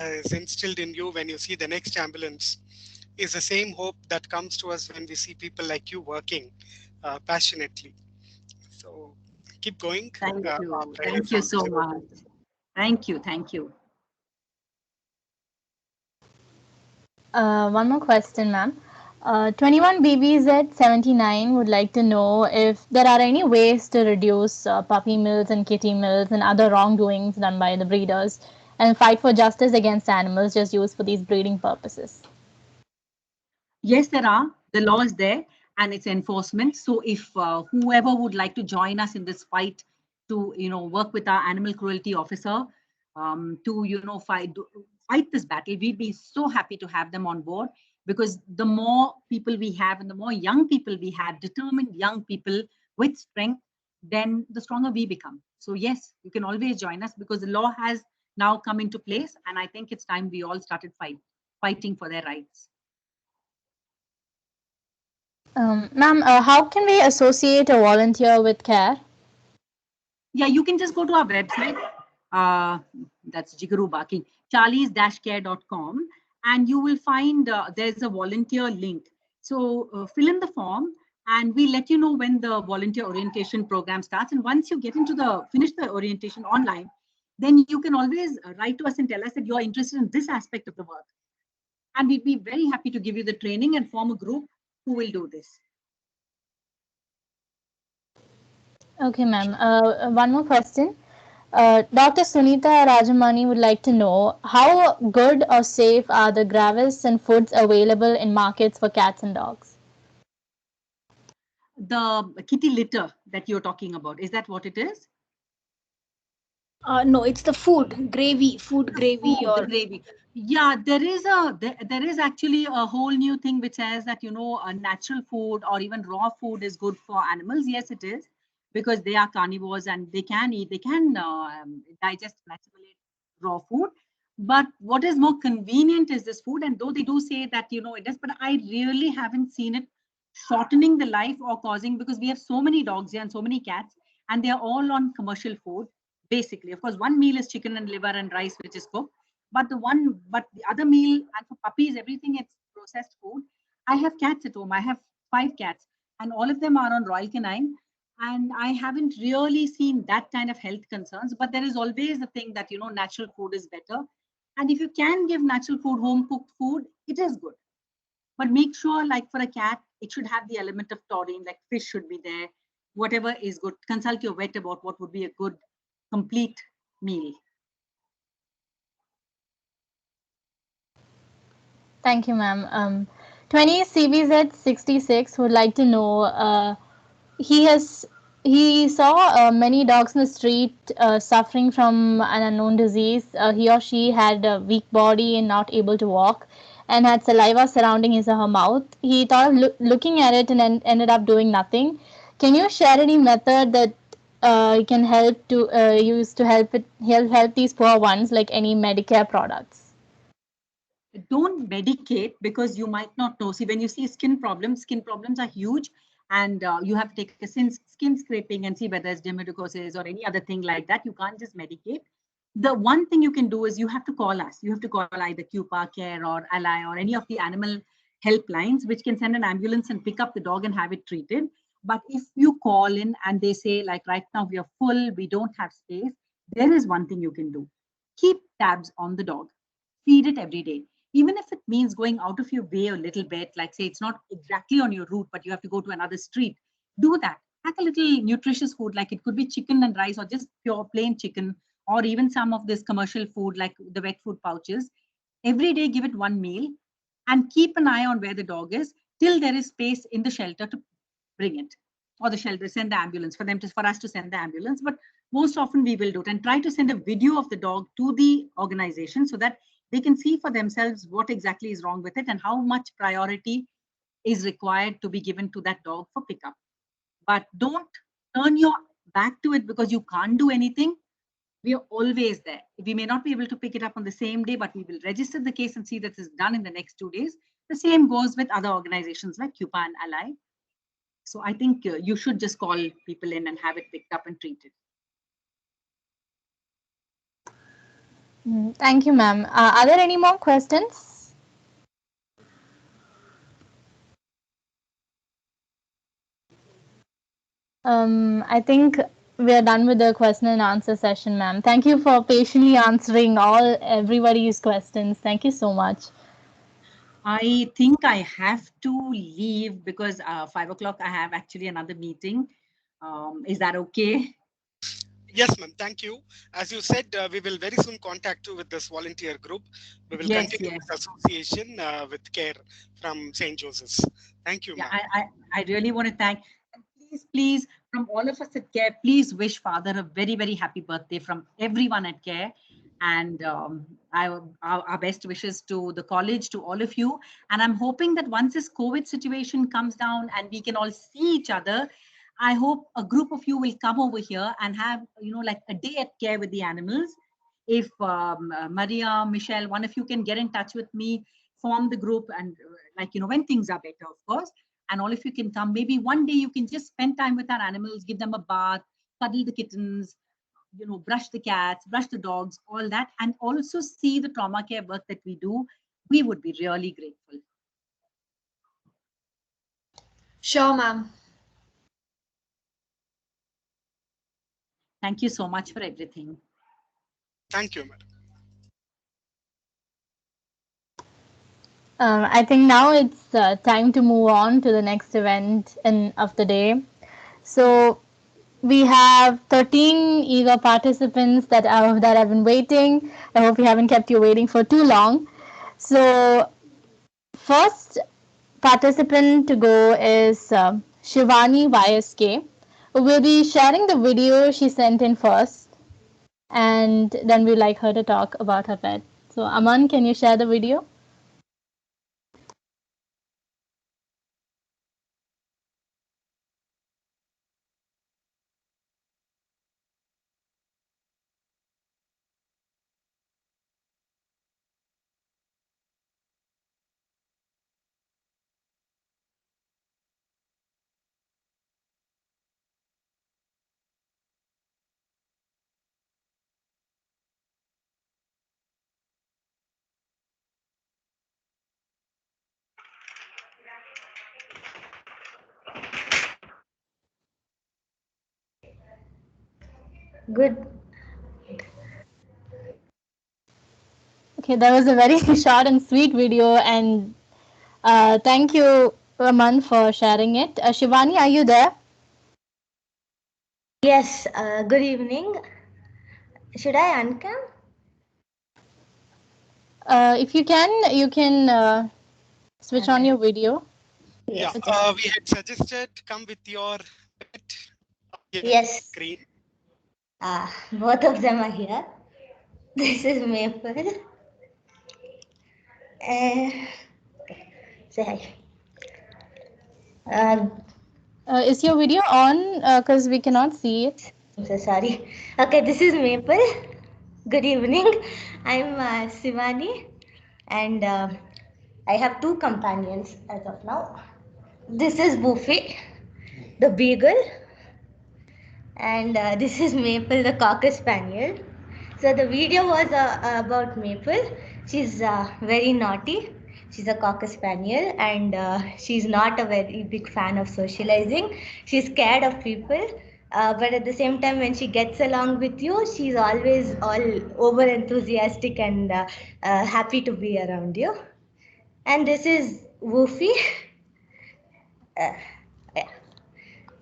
is instilled in you when you see the next ambulance is the same hope that comes to us when we see people like you working passionately. So keep going. Thank you. Right Thank you from so much. Thank you. Thank you. One more question, ma'am. 21BBZ79 would like to know if there are any ways to reduce puppy mills and kitty mills and other wrongdoings done by the breeders and fight for justice against animals just used for these breeding purposes. Yes, there are. The law is there and it's enforcement. So if whoever would like to join us in this fight to, you know, work with our animal cruelty officer to, you know, fight this battle, we'd be so happy to have them on board, because the more people we have and the more young people we have, determined young people with strength, then the stronger we become. So yes, you can always join us, because the law has now come into place, and I think it's time we all started fighting for their rights. Ma'am, how can we associate a volunteer with CARE? Yeah, you can just go to our website. That's Jigaru barking, charlies-care.com, and you will find there's a volunteer link. So fill in the form, and we let you know when the volunteer orientation program starts. And once you get into finish the orientation online, then you can always write to us and tell us that you're interested in this aspect of the work. And we'd be very happy to give you the training and form a group who will do this. Okay, ma'am. One more question. Dr. Sunita Rajamani would like to know how good or safe are the gravels and foods available in markets for cats and dogs? The kitty litter that you're talking about, is that what it is? No, it's the food gravy, The gravy. Yeah, there is actually a whole new thing which says that, you know, a natural food or even raw food is good for animals. Yes, it is, because they are carnivores and they can digest and assimilate raw food. But what is more convenient is this food, and though they do say that, you know, it does, but I really haven't seen it shortening the life or causing, because we have so many dogs here and so many cats, and they are all on commercial food. Basically, of course, one meal is chicken and liver and rice, which is cooked, but the other meal, and for puppies, everything, it's processed food. I have cats at home. I have 5 cats, and all of them are on Royal Canin, and I haven't really seen that kind of health concerns. But there is always the thing that, you know, natural food is better, and if you can give natural food, home cooked food, it is good. But make sure, like for a cat, it should have the element of taurine, like fish should be there. Whatever is good. Consult your vet about what would be a good complete meal. Thank you, ma'am. 20CBZ66 would like to know, he saw many dogs in the street suffering from an unknown disease. He or she had a weak body and not able to walk, and had saliva surrounding his or her mouth. He thought of looking at it and ended up doing nothing. Can you share any method that can help to use to help these poor ones, like any Medicare products? Don't medicate, because you might not know. See, when you see skin problems are huge, and you have to take a skin scraping and see whether it's dermatosis or any other thing like that. You can't just medicate. The one thing you can do is you have to call us. You have to call either CUPA, CARE, or Ally, or any of the animal helplines, which can send an ambulance and pick up the dog and have it treated. But if you call in and they say, like, right now we are full, we don't have space, there is one thing you can do. Keep tabs on the dog. Feed it every day. Even if it means going out of your way a little bit, like say it's not exactly on your route, but you have to go to another street, do that. Pack a little nutritious food, like it could be chicken and rice or just pure plain chicken, or even some of this commercial food like the wet food pouches. Every day, give it one meal and keep an eye on where the dog is till there is space in the shelter to bring it, or the shelter, send the ambulance for us to send the ambulance. But most often we will do it, and try to send a video of the dog to the organization so that they can see for themselves what exactly is wrong with it and how much priority is required to be given to that dog for pickup. But don't turn your back to it because you can't do anything. We are always there. We may not be able to pick it up on the same day, but we will register the case and see that it's done in the next 2 days. The same goes with other organizations like CUPA and Ally. So I think you should just call people in and have it picked up and treated. Thank you, ma'am. Are there any more questions? I think we are done with the question and answer session, ma'am. Thank you for patiently answering everybody's questions. Thank you so much. I think I have to leave because 5 o'clock I have actually another meeting. Is that okay? Yes, ma'am. Thank you. As you said, we will very soon contact you with this volunteer group. We will continue this association with CARE from St. Joseph's. Thank you, Yeah, ma'am. I really want to thank. And please, from all of us at CARE, please wish Father a very, very happy birthday from everyone at CARE. And our best wishes to the college, to all of you. And I'm hoping that once this COVID situation comes down and we can all see each other, I hope a group of you will come over here and have, like a day at CARE with the animals. If Maria, Michelle, one of you can get in touch with me, form the group, and when things are better, of course, and all of you can come. Maybe one day you can just spend time with our animals, give them a bath, cuddle the kittens, brush the cats, brush the dogs, all that, and also see the trauma care work that we do. We would be really grateful. Sure, ma'am. Thank you so much for everything. Thank you, madam. I think now it's time to move on to the next event of the day. So we have 13 eager participants that have been waiting. I hope we haven't kept you waiting for too long. So first participant to go is Shivani YSK, who will be sharing the video she sent in first, and then we'd like her to talk about her pet. So Aman, can you share the video? Good. Okay, that was a very short and sweet video, and thank you, Aman, for sharing it. Shivani, are you there? Yes, good evening. Should I uncam? If you can switch on your video. Yes. Yeah, we had suggested come with your pet. Yes. Screen. Both of them are here. This is Maple. Say hi. Is your video on? Because we cannot see it. I'm so sorry. Okay, this is Maple. Good evening. I'm Sivani, and I have two companions as of now. This is Boofy, the beagle, and this is Maple, the cocker spaniel. So the video was about Maple. She's very naughty. She's a cocker spaniel, and she's not a very big fan of socializing. She's scared of people, but at the same time, when she gets along with you, she's always all over enthusiastic and happy to be around you. And this is Woofy. Yeah.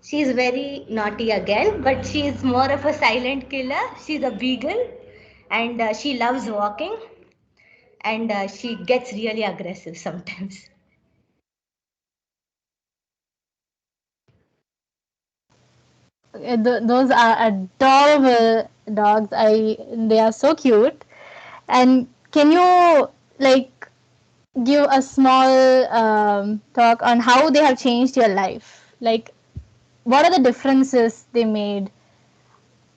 She's very naughty again, but she's more of a silent killer. She's a beagle, and she loves walking, and she gets really aggressive sometimes. Those are adorable dogs. They are so cute. And can you give a small talk on how they have changed your life? Like, what are the differences they made?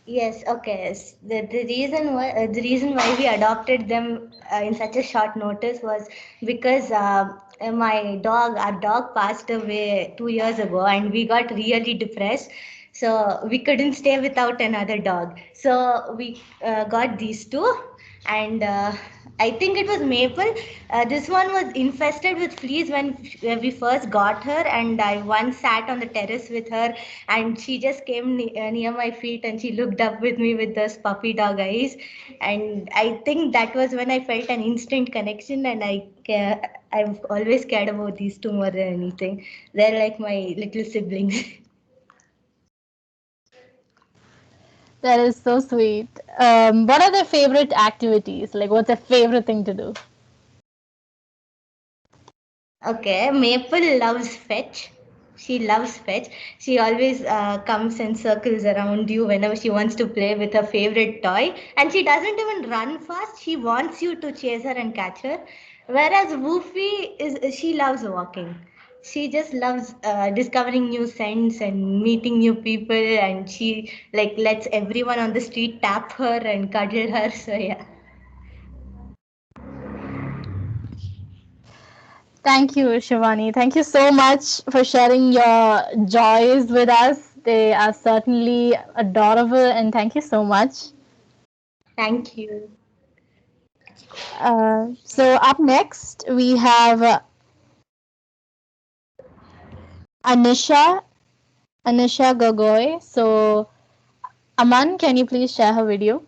Yes, okay. The reason why we adopted them in such a short notice was because our dog passed away 2 years ago, and we got really depressed. So we couldn't stay without another dog. So we got these two, and I think it was Maple. This one was infested with fleas when we first got her, and I once sat on the terrace with her, and she just came near my feet, and she looked up with me with those puppy dog eyes, and I think that was when I felt an instant connection, and I've always cared about these two more than anything. They're like my little siblings. That is so sweet. What are their favorite activities? Like, what's their favorite thing to do? Okay, Maple loves fetch. She loves fetch. She always comes and circles around you whenever she wants to play with her favorite toy. And she doesn't even run fast. She wants you to chase her and catch her. Whereas Woofy she loves walking. She just loves discovering new scents and meeting new people. And she like lets everyone on the street tap her and cuddle her. So yeah. Thank you, Shivani. Thank you so much for sharing your joys with us. They are certainly adorable, and thank you so much. Thank you. So, up next, we have Anisha, Anisha Gogoi. So, Aman, can you please share her video?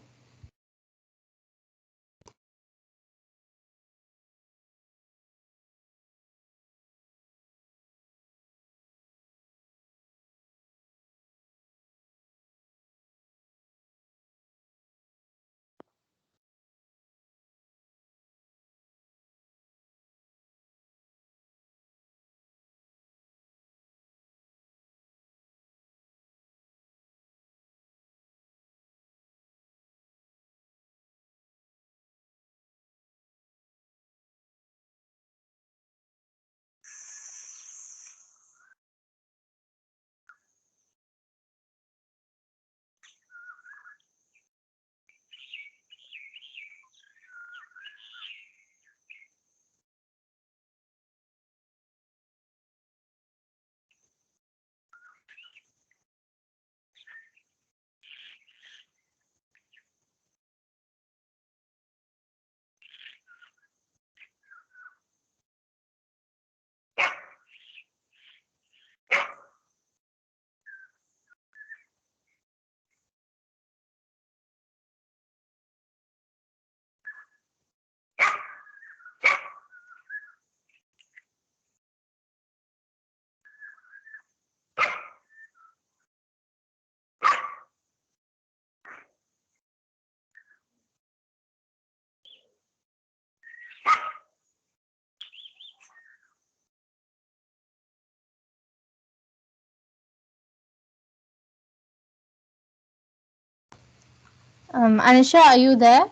Anisha, are you there?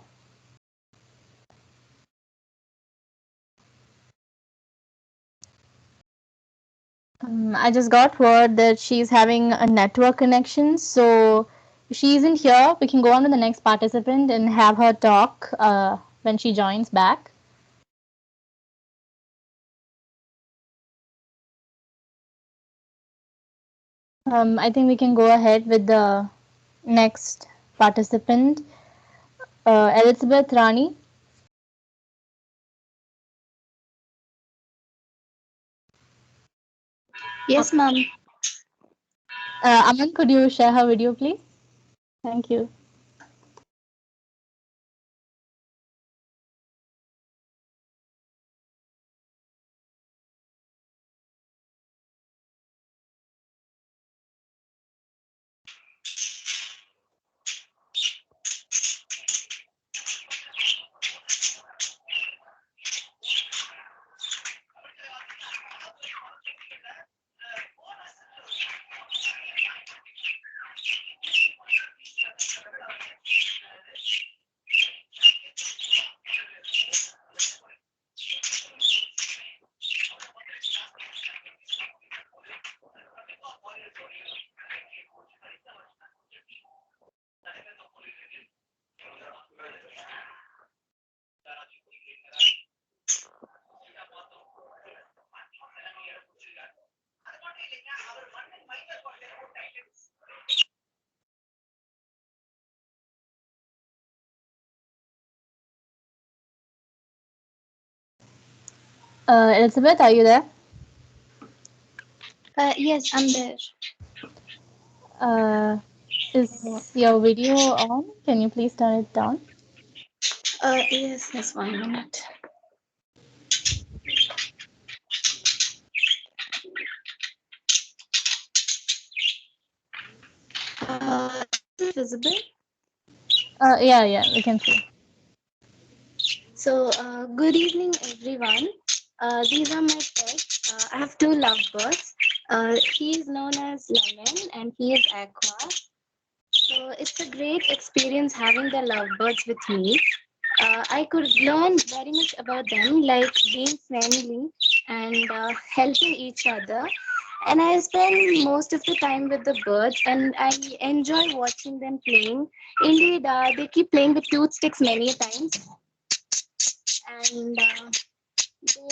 I just got word that she's having a network connection. So if she isn't here, we can go on to the next participant and have her talk when she joins back. I think we can go ahead with the next participant, Elizabeth Rani. Yes, ma'am. Aman, could you share her video, please? Thank you. Elizabeth, are you there? Yes, I'm there. Is your video on? Can you please turn it down? Yes, 1 minute. Is it visible? Yeah, we can see. So, good evening, everyone. These are my pets. I have two lovebirds. He is known as Lemon and he is Aqua. So, it's a great experience having the lovebirds with me. I could learn very much about them, like being friendly and helping each other. And I spend most of the time with the birds, and I enjoy watching them playing. Indeed, they keep playing with toothsticks many times, and they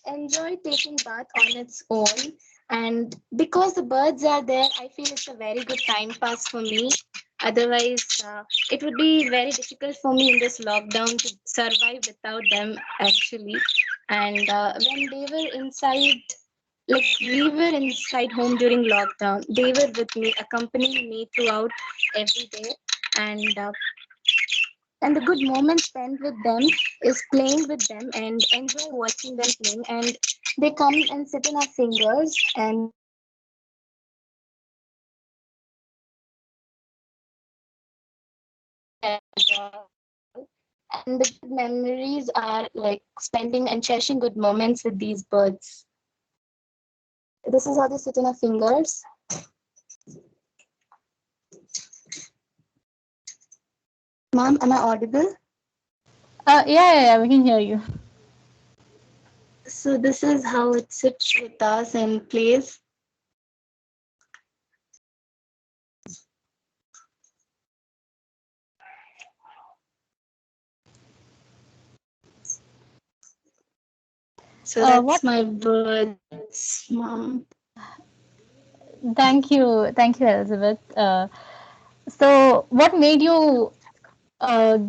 enjoy taking bath on its own. And because the birds are there, I feel it's a very good time pass for me. Otherwise, it would be very difficult for me in this lockdown to survive without them, actually. And when they were inside, like we were inside home during lockdown, they were with me, accompanying me throughout every day. And the good moment spent with them is playing with them and enjoy watching them playing. And they come and sit in our fingers, and and the good memories are like spending and cherishing good moments with these birds. This is how they sit in our fingers. Mom, am I audible? Yeah, we can hear you. So this is how it sits with us and plays. So that's my birds, Mom. Thank you, Elizabeth. So, what made you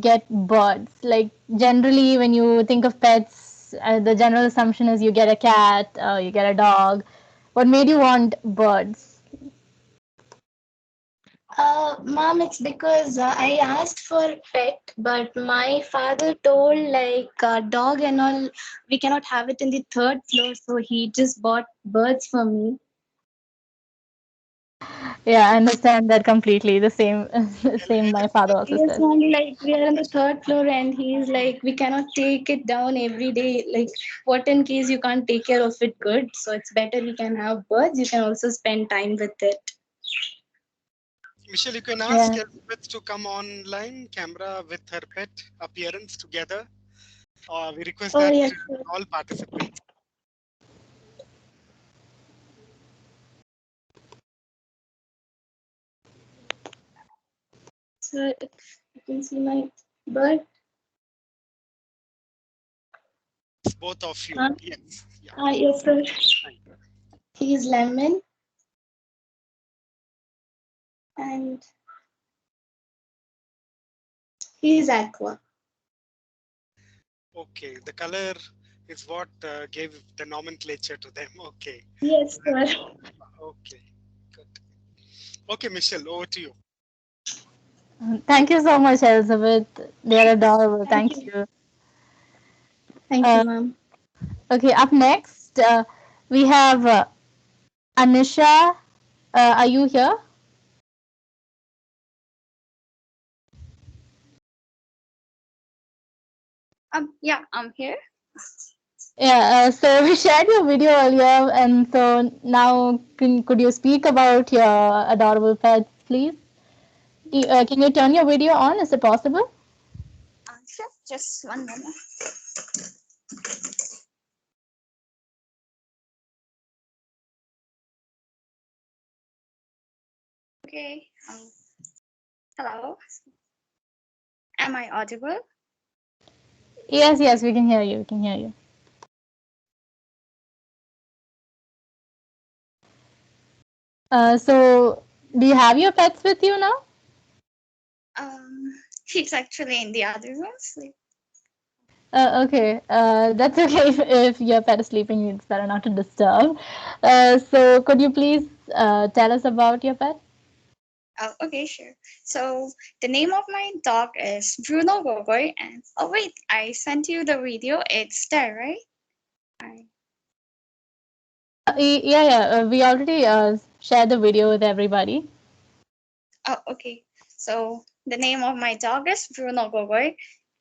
get birds? Like generally, when you think of pets, the general assumption is you get a cat, you get a dog. What made you want birds? Mom, it's because I asked for pet, but my father told like dog and all, we cannot have it in the third floor, so he just bought birds for me. Yeah, I understand that completely. The same, same. My father also Yes, says. mom, like we are on the third floor, and he's like, we cannot take it down every day. Like, what in case you can't take care of it good? So it's better we can have birds. You can also spend time with it. Michelle, you can ask Yeah. Elizabeth to come online, camera with her pet appearance together. We request Oh that yes, sir. all participants. So you can see my bird. Both of you. Huh? Yes. Yeah. Yes, sir. Thank you. He's lemon, and he's aqua. Okay. The color is what gave the nomenclature to them. Okay. Yes, sir. Okay. Good. Okay, Michelle, over to you. Thank you so much, Elizabeth. They are adorable. Thank Thank you. you. Thank you, ma'am. Okay, up next, we have Anisha. Are you here? Yeah, I'm here. Yeah, so we shared your video earlier, and so now could you speak about your adorable pets, please? Can you turn your video on? Is it possible? Sure, just 1 minute. Okay. Hello. Am I audible? Yes, we can hear you. We can hear you. So do you have your pets with you now? She's actually in the other room. Okay, that's okay if your pet is sleeping, it's better not to disturb. So could you please tell us about your pet? Oh, okay, sure. So the name of my dog is Bruno Gogoy, and oh wait, I sent you the video. It's there, right? I, Yeah, yeah, we already shared the video with everybody. oh, okay. So the name of my dog is Bruno Gogoy,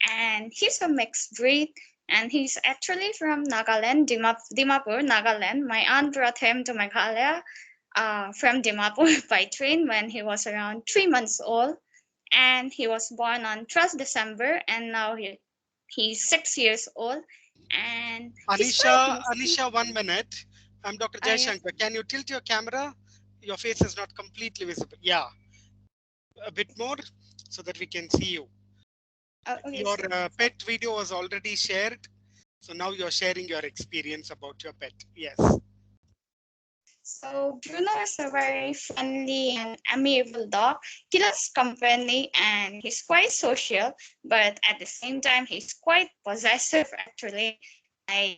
and he's a mixed breed, and he's actually from Nagaland, Dimapur, Nagaland. My aunt brought him to Meghalaya from Dimapur by train when he was around 3 months old, and he was born on 12th December, and now he's 6 years old, and he's quite mischievous. Anisha, 1 minute. I'm Dr. Yeah. Jaishankar. Can you tilt your camera? Your face is not completely visible. Yeah, a bit more so that we can see you. Okay, Your sure. pet video was already shared. So now you're sharing your experience about your pet. Yes. So Bruno is a very friendly and amiable dog. He loves company and he's quite social, but at the same time he's quite possessive actually. I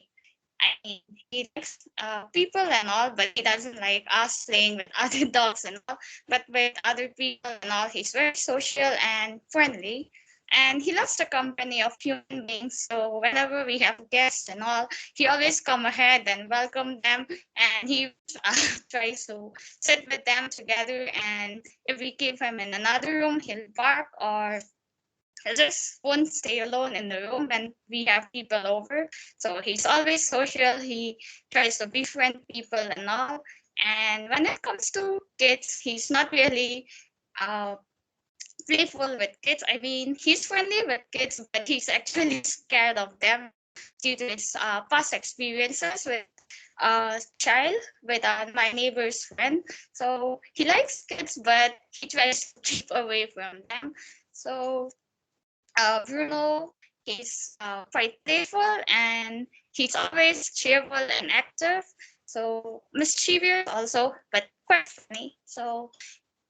I mean, he likes people and all, but he doesn't like us playing with other dogs and all. But with other people and all, he's very social and friendly. And he loves the company of human beings. So whenever we have guests and all, he always come ahead and welcome them. And he tries to sit with them together. And if we keep him in another room, he'll bark or he just won't stay alone in the room when we have people over. So he's always social. He tries to befriend people and all. And when it comes to kids, he's not really uh, playful with kids. I mean, he's friendly with kids, but he's actually scared of them due to his past experiences with a child with my neighbor's friend. So he likes kids, but he tries to keep away from them. So Bruno, he's quite playful and he's always cheerful and active. So mischievous also, but quite funny. So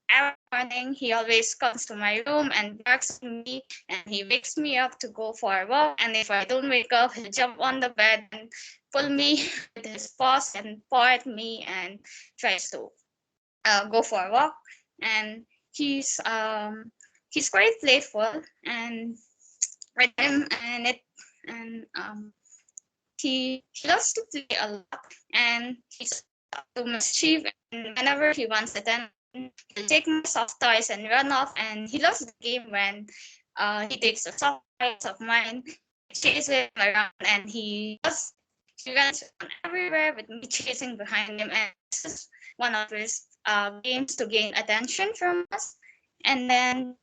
every morning he always comes to my room and barks at me and he wakes me up to go for a walk. And if I don't wake up, he'll jump on the bed and pull me with his paws and paw at me and tries to go for a walk. And he's quite playful and with him and he loves to play a lot and he's up to mischief and whenever he wants attention he'll take my soft toys and run off and he loves the game when he takes the soft toys of mine, chases him around and he runs everywhere with me chasing behind him and this is one of his games to gain attention from us. And then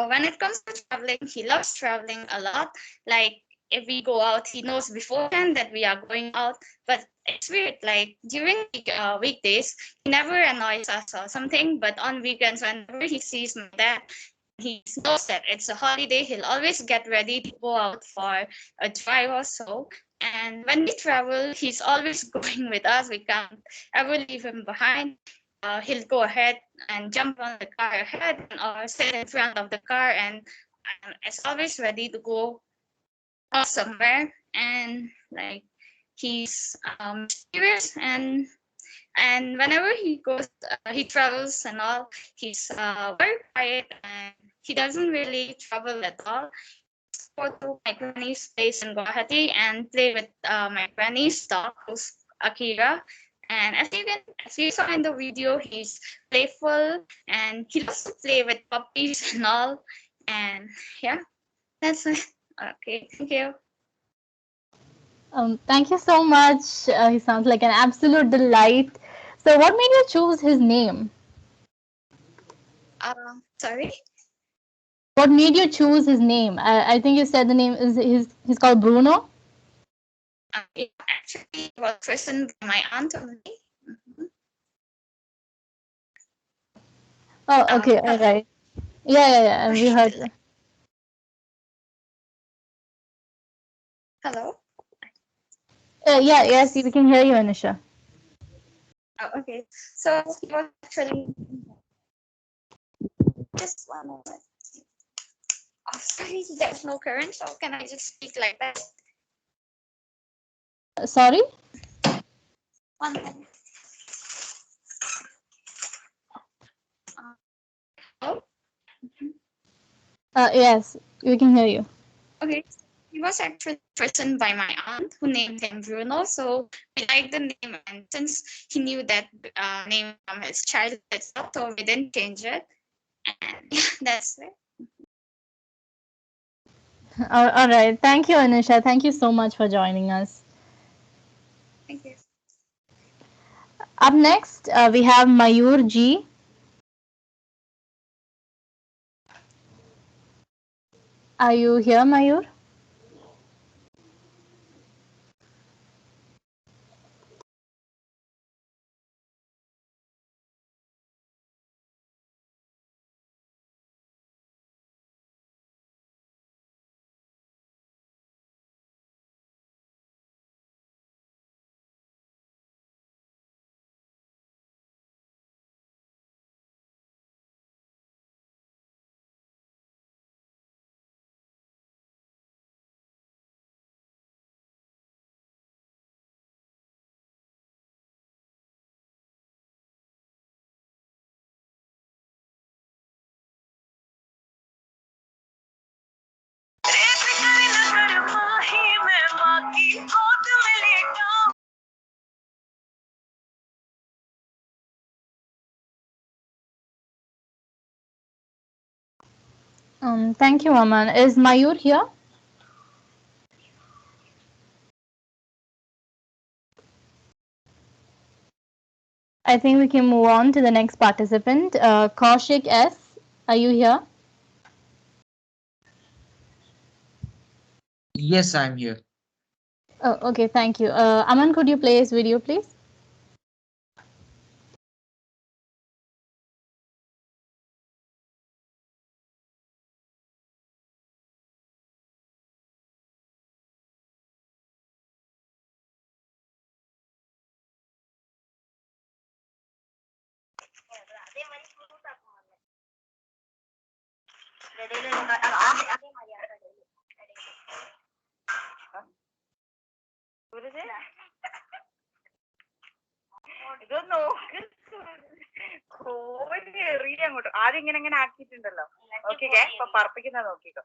when it comes to traveling, he loves traveling a lot. Like if we go out, he knows beforehand that we are going out. But it's weird. Like during weekdays, he never annoys us or something. But on weekends, whenever he sees my dad, he knows that it's a holiday. He'll always get ready to go out for a drive or so. And when we travel, he's always going with us. We can't ever leave him behind. He'll go ahead and jump on the car ahead or sit in front of the car and is always ready to go somewhere. And like he's serious and whenever he goes, he travels and all. He's very quiet and he doesn't really travel at all. Go to my granny's place in Guwahati and play with my granny's dog, who's Akira. And as you saw in the video, he's playful and he loves to play with puppies and all. And yeah, that's it. Okay, thank you. Thank you so much. He sounds like an absolute delight. So, what made you choose his name? Sorry. What made you choose his name? I think you said the name is he's called Bruno. It actually was christened by my aunt only. Oh, okay, all right. Yeah. We heard. Hello. Yes, we can hear you, Anisha. Okay, so he was actually just 1 moment. sorry, there's no current, so can I just speak like that? Sorry? One minute. Oh, Yes, we can hear you. okay. He was actually christened by my aunt, who named him Bruno. So we liked the name, and since he knew that name from his childhood itself, so we didn't change it. And that's it. All right. Thank you, Anusha. Thank you so much for joining us. Thank you. Up next, we have Mayur G. Are you here, Mayur? Thank you, Aman. Is Mayur here? I think we can move on to the next participant. Kaushik S. Are you here? Yes, I'm here. Oh, okay. Thank you. Aman, could you play his video, please? ഇതൊന്ന് നോക്ക് കോഴി എറിയ അങ്ങോട്ട് ആദ്യം ഇങ്ങനെ ആക്കിയിട്ടുണ്ടല്ലോ നോക്കിക്കേ ഇപ്പൊ പറപ്പിക്കുന്ന നോക്കിക്കോ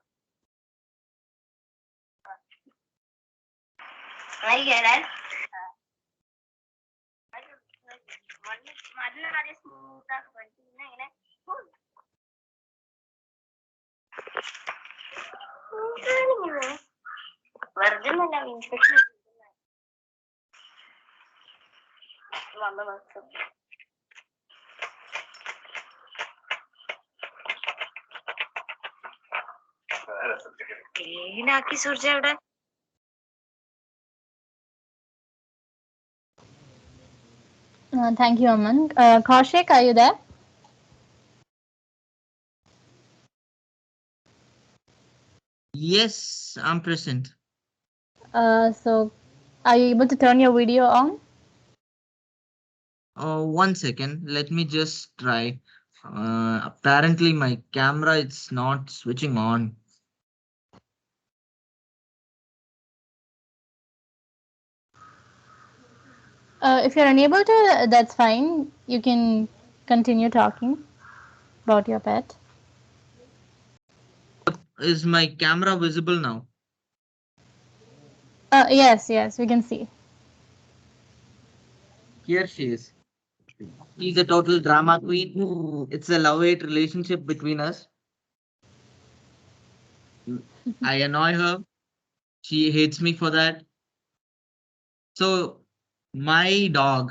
മണ്ണിനാദ്യം സ്മൂത്താക്കി പഠിച്ചു പിന്നെ ഇങ്ങനെ വെറുതെ ഇൻഫെക്ഷൻ വന്ന മാസം ക്ലീനാക്കി സൂർജ അവിടെ Thank you, Aman. Kaushik, are you there? Yes, I'm present. So, are you able to turn your video on? One second. Let me just try. Apparently, my camera it's not switching on. If you're unable to, that's fine. You can continue talking about your pet. Is my camera visible now? Yes, we can see. Here she is. She's a total drama queen. It's a love-hate relationship between us. I annoy her. She hates me for that. So, my dog,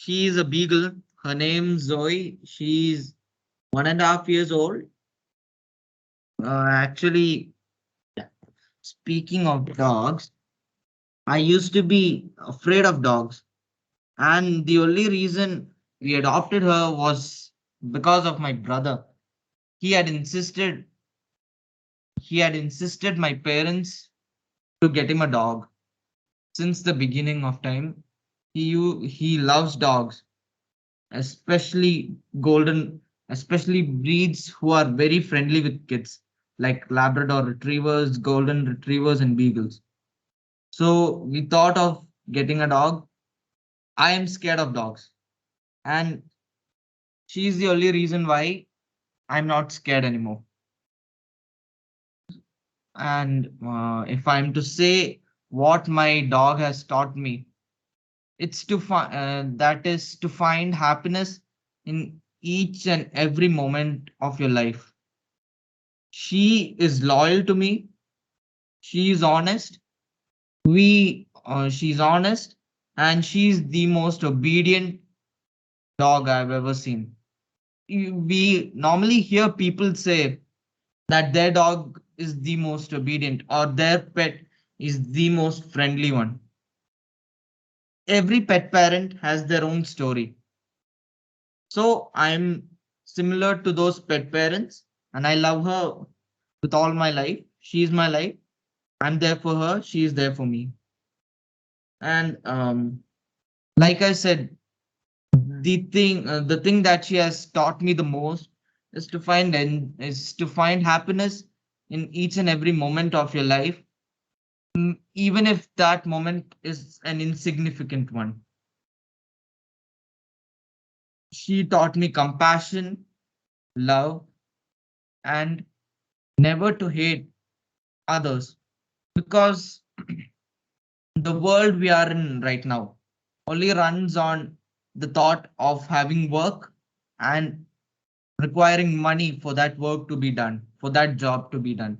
she's a beagle. Her name's Zoe. She's 1.5 years old. Actually, speaking of dogs, I used to be afraid of dogs. And the only reason we adopted her was because of my brother. He had insisted my parents to get him a dog. Since the beginning of time, he loves dogs, especially breeds who are very friendly with kids, like Labrador retrievers, golden retrievers, and beagles. So we thought of getting a dog. I am scared of dogs, and she's the only reason why I'm not scared anymore. And if I'm to say what my dog has taught me, it's to find that is to find happiness in each and every moment of your life. She is loyal to me. She is honest. She's honest, and she's the most obedient dog I've ever seen. We normally hear people say that their dog is the most obedient or their pet is the most friendly one. Every pet parent has their own story. So I'm similar to those pet parents, and I love her with all my life. She's my life. I'm there for her. She's there for me. And like I said, the thing that she has taught me the most is to find happiness in each and every moment of your life, even if that moment is an insignificant one. She taught me compassion, love, and never to hate others, because the world we are in right now only runs on the thought of having work and requiring money for that work to be done, for that job to be done.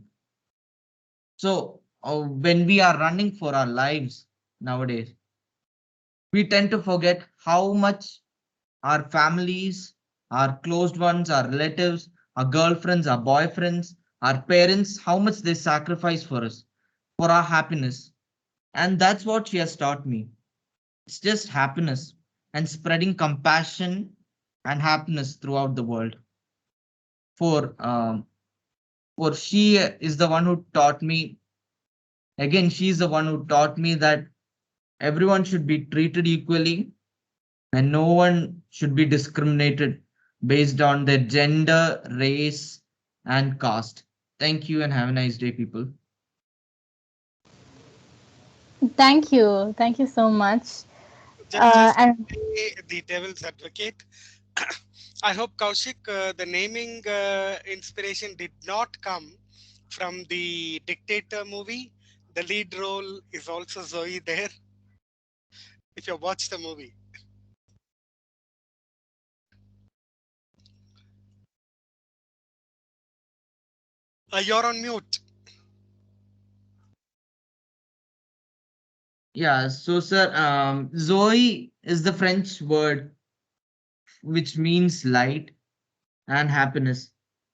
So when we are running for our lives nowadays, we tend to forget how much our families, our closed ones, our relatives, our girlfriends, our boyfriends, our parents, how much they sacrifice for us, for our happiness. And that's what she has taught me. It's just happiness and spreading compassion and happiness throughout the world. For for she is the one who taught me. Again, she's the one who taught me that everyone should be treated equally and no one should be discriminated based on their gender, race, and caste. Thank you and have a nice day, people. Thank you. Thank you so much. Just to And play the devil's advocate, I hope Kaushik, the naming inspiration did not come from the Dictator movie. The lead role is also Zoe there. If you watch the movie, you're on mute. Yeah, so sir, Zoe is the French word which means light and happiness.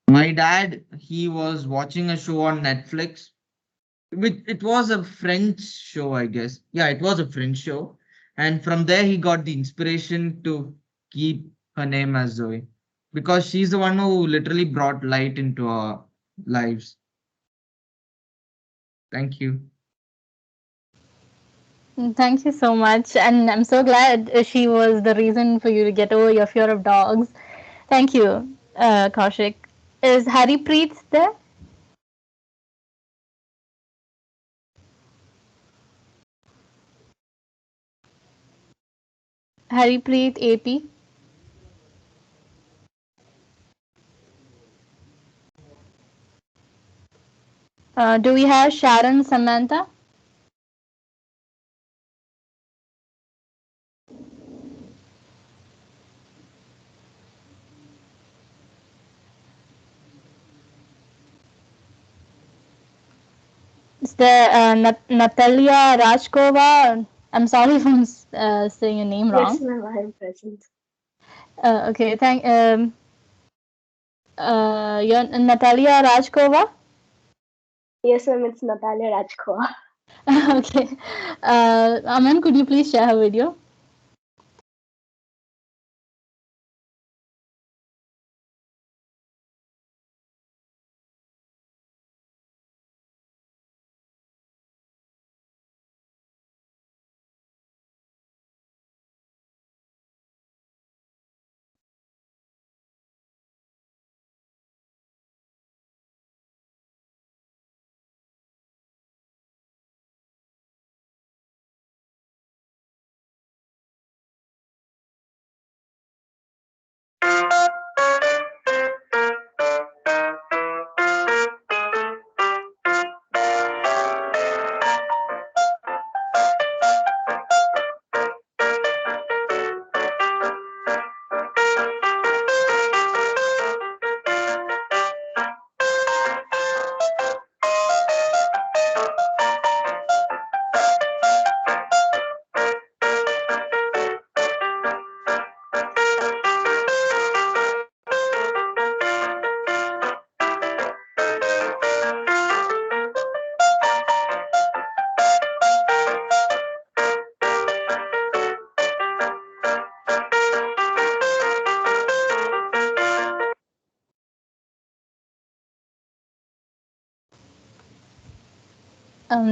My dad, he was watching a show on Netflix. It was a French show, I guess. Yeah, it was a French show. And from there, he got the inspiration to keep her name as Zoe, because she's the one who literally brought light into our lives. Thank you. thank you so much. And I'm so glad she was the reason for you to get over your fear of dogs. Thank you, Kaushik. Is Harpreet there? Harpreet AP. Do we have Sharon Samantha? Is there Natalia Rajkova? I'm sorry if I'm saying your name Yes, wrong. ma'am, I am present. Okay, you're Natalia Rajkova? Yes, ma'am, it's Natalia Rajkova. Okay. Aman, could you please share her video?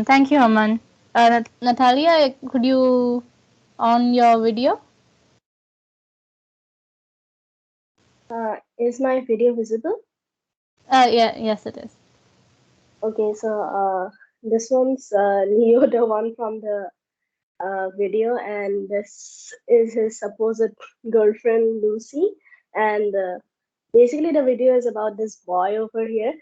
Thank you, Aman. Natalia, could you on your video? Is my video visible? Yeah, yes, it is. Okay, so this one's Leo, the one from the video, and this is his supposed girlfriend Lucy. And basically, the video is about this boy over here.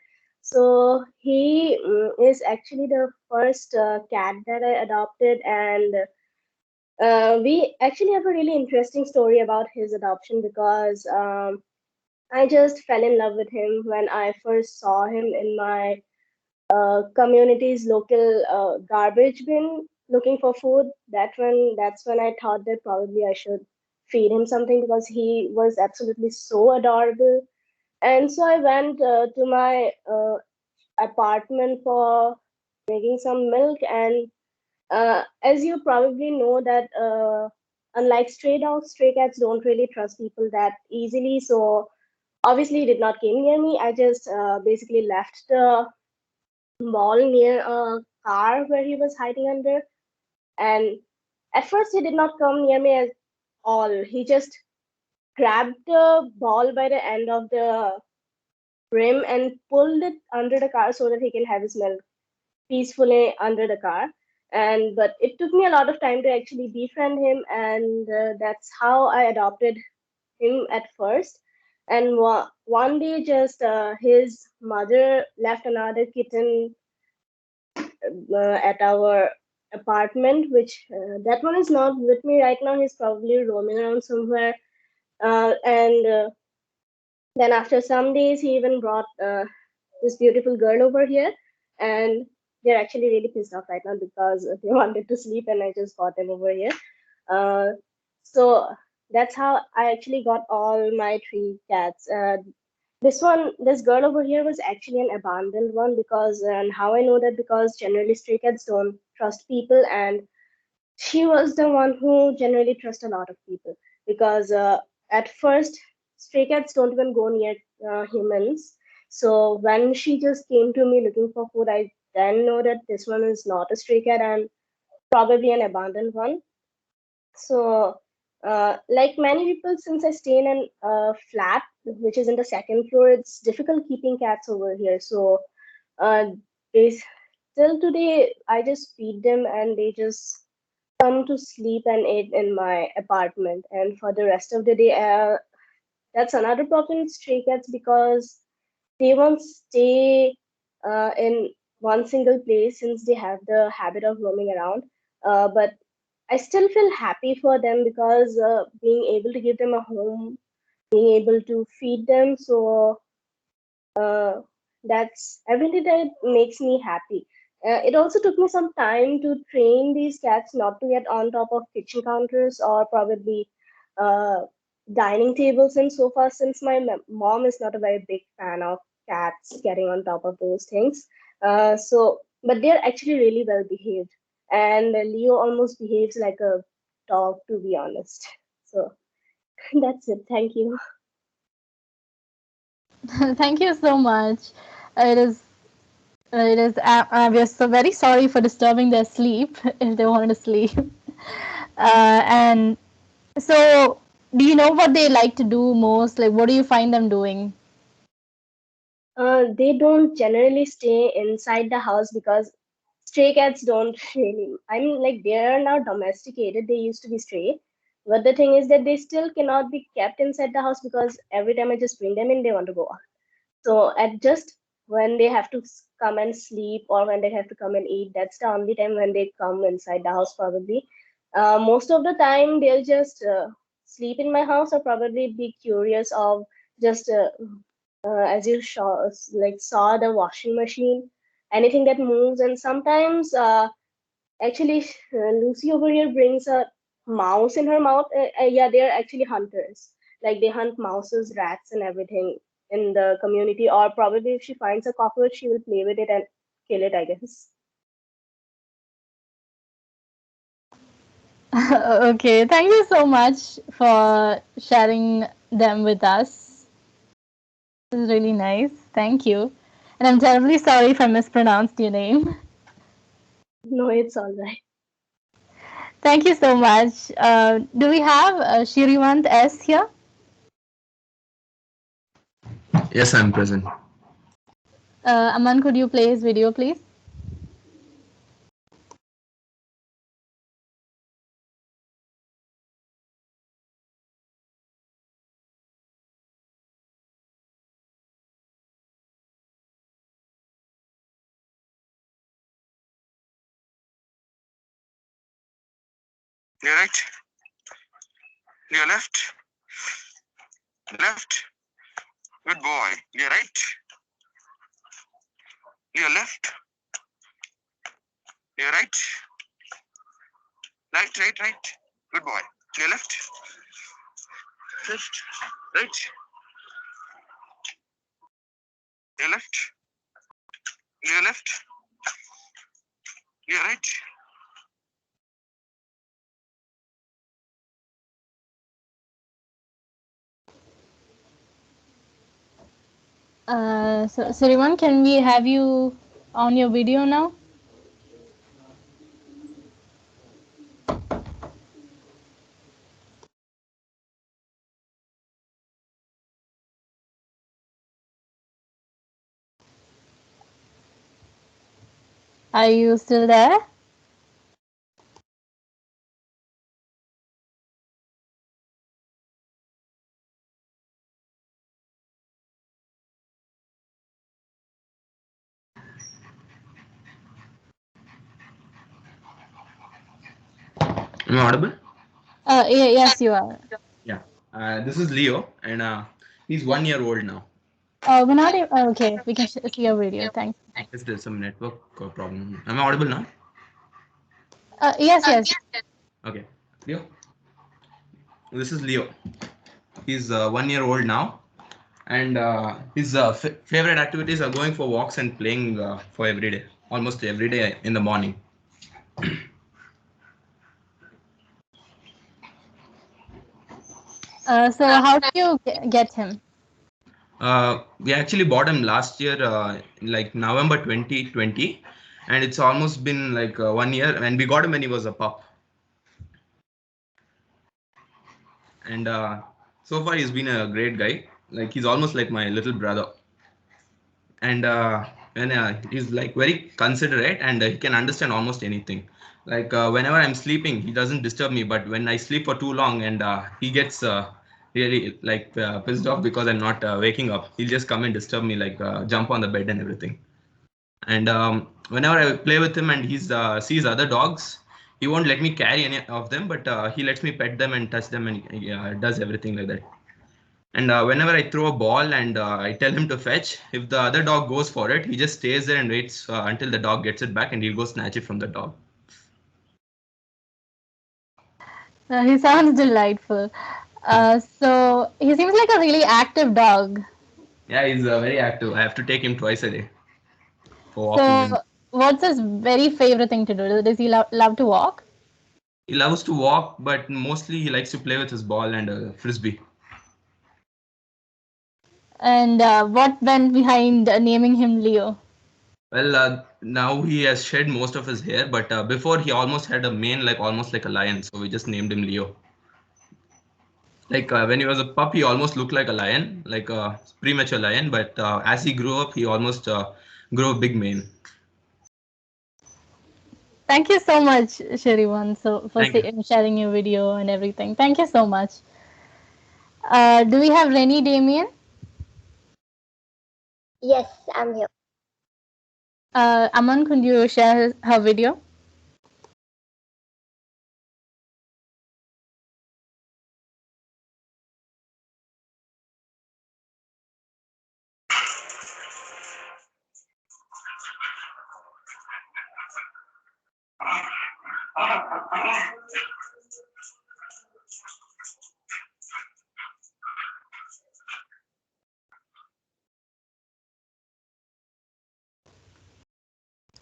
So he is actually the first cat that I adopted, and we actually have a really interesting story about his adoption because I just fell in love with him when I first saw him in my community's local garbage bin looking for food. That's when I thought that probably I should feed him something because he was absolutely so adorable. And so I went to my apartment for making some milk. And as you probably know that unlike stray dogs, stray cats don't really trust people that easily. So obviously he did not came near me. I just basically left the ball near a car where he was hiding under. And at first, he did not come near me at all. He just grabbed the ball by the end of the rim and pulled it under the car so that he can have his milk peacefully under the car. And but it took me a lot of time to actually befriend him, and that's how I adopted him at first. And one day, just his mother left another kitten at our apartment, which that one is not with me right now. He's probably roaming around somewhere. And then after some days, he even brought this beautiful girl over here. And they're actually really pissed off right now because they wanted to sleep, and I just got them over here. So that's how I actually got all my three cats. This girl over here was actually an abandoned one because, and how I know that because generally stray cats don't trust people, and she was the one who generally trusts a lot of people because at first stray cats don't even go near humans. So when she just came to me looking for food, I then know that this one is not a stray cat and probably an abandoned one. So, like many people, since I stay in a flat, which is in the second floor, it's difficult keeping cats over here. So, they till today, I just feed them and they just come to sleep and eat in my apartment. And for the rest of the day, that's another problem with stray cats because they won't stay in one single place since they have the habit of roaming around. But I still feel happy for them because being able to give them a home, being able to feed them, so that's everything that makes me happy. It also took me some time to train these cats not to get on top of kitchen counters or probably uh, dining tables and sofas, since my mom is not a very big fan of cats getting on top of those things. But they're actually really well behaved, and Leo almost behaves like a dog, to be honest. So that's it. Thank you. Thank you so much. It is. We are so very sorry for disturbing their sleep if they wanted to sleep. And so, do you know what they like to do most? Like, what do you find them doing? They don't generally stay inside the house because stray cats don't really. I mean, like they're now domesticated. They used to be stray, But the thing is that they still cannot be kept inside the house because every time I just bring them in, they want to go out. So at just when they have to come and sleep or when they have to come and eat, that's the only time when they come inside the house probably. Most of the time they'll just sleep in my house or probably be curious of just as you saw the washing machine, anything that moves. And sometimes actually Lucy over here brings a mouse in her mouth. Yeah, they're actually hunters. Like they hunt mouses, rats, and everything in the community. Or probably if she finds a cockroach, she will play with it and kill it, I guess. Okay, thank you so much for sharing them with us. It was really nice. Thank you. And I'm terribly sorry if I mispronounced your name. No, it's all right. Thank you so much. Do we have Shiriwant S here? Yes, I'm present. Aman, could you play his video, please? Your right, your left, left. Good boy. Your right, your left, your right, right, right, right. Good boy. Your left, left, right, your left, your left, your right. So Shiriwant, can we have you on your video now? Are you still there? Am I audible? Yes, you are. Yeah. This is Leo, and he's 1 year old now. We're not. Okay, we can see your video. Thanks. Is there some network problem? Am I audible now? Yes, yes. Okay. Leo. This is Leo. He's 1 year old now, and his favorite activities are going for walks and playing for every day, almost every day in the morning. So how did you get him? We actually bought him last year, like November 2020, and it's almost been like 1 year. And we got him when he was a pup. And so far, he's been a great guy. Like he's almost like my little brother. And he's like very considerate, and he can understand almost anything. Like whenever I'm sleeping, he doesn't disturb me. But when I sleep for too long, and he gets really like pissed off because I'm not waking up, he'll just come and disturb me, like jump on the bed and everything. And whenever I play with him and he sees other dogs, he won't let me carry any of them, but he lets me pet them and touch them, and does everything like that. And whenever I throw a ball and I tell him to fetch, if the other dog goes for it, he just stays there and waits until the dog gets it back, and he'll go snatch it from the dog. He sounds delightful. So he seems like a really active dog. Yeah, he's very active. I have to take him twice a day for walking. So what's his very favorite thing to do? Does he love to walk? He loves to walk, but mostly he likes to play with his ball and frisbee. And what went behind naming him Leo? Well, now he has shed most of his hair, but before he almost had a mane almost like a lion, so we just named him Leo. Like when he was a pup, he almost looked like a lion, like a premature lion, but as he grew up, he almost grew a big mane. Thank you so much, Sharivan, for Thank you. sharing your video and everything. Thank you so much. Do we have Rennie Damien? Yes, I'm here. Aman, could you share her video?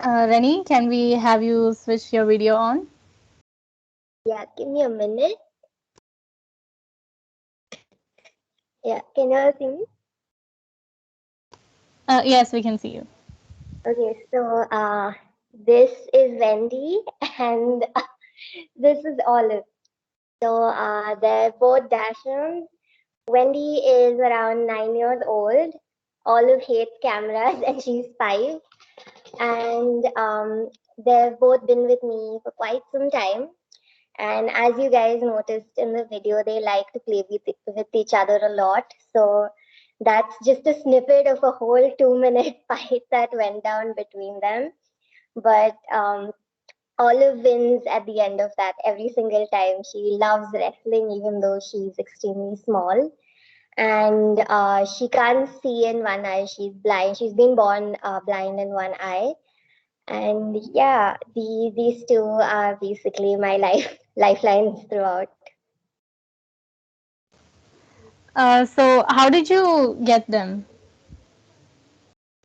Rennie, can we have you switch your video on? Yeah, give me a minute. Yeah, can you all see me? Yes, we can see you. Okay, so this is Wendy and this is Olive. So they're both Dachshunds. Wendy is around 9 years old. Olive hates cameras and she's 5. And they've both been with me for quite some time. And as you guys noticed in the video, they like to play with each other a lot. So that's just a snippet of a whole 2-minute fight that went down between them. But Olive wins at the end of that every single time. She loves wrestling, even though she's extremely small. And she can't see in one eye. She's blind. She's been born blind in one eye. And yeah, these two are basically my lifelines throughout. So how did you get them?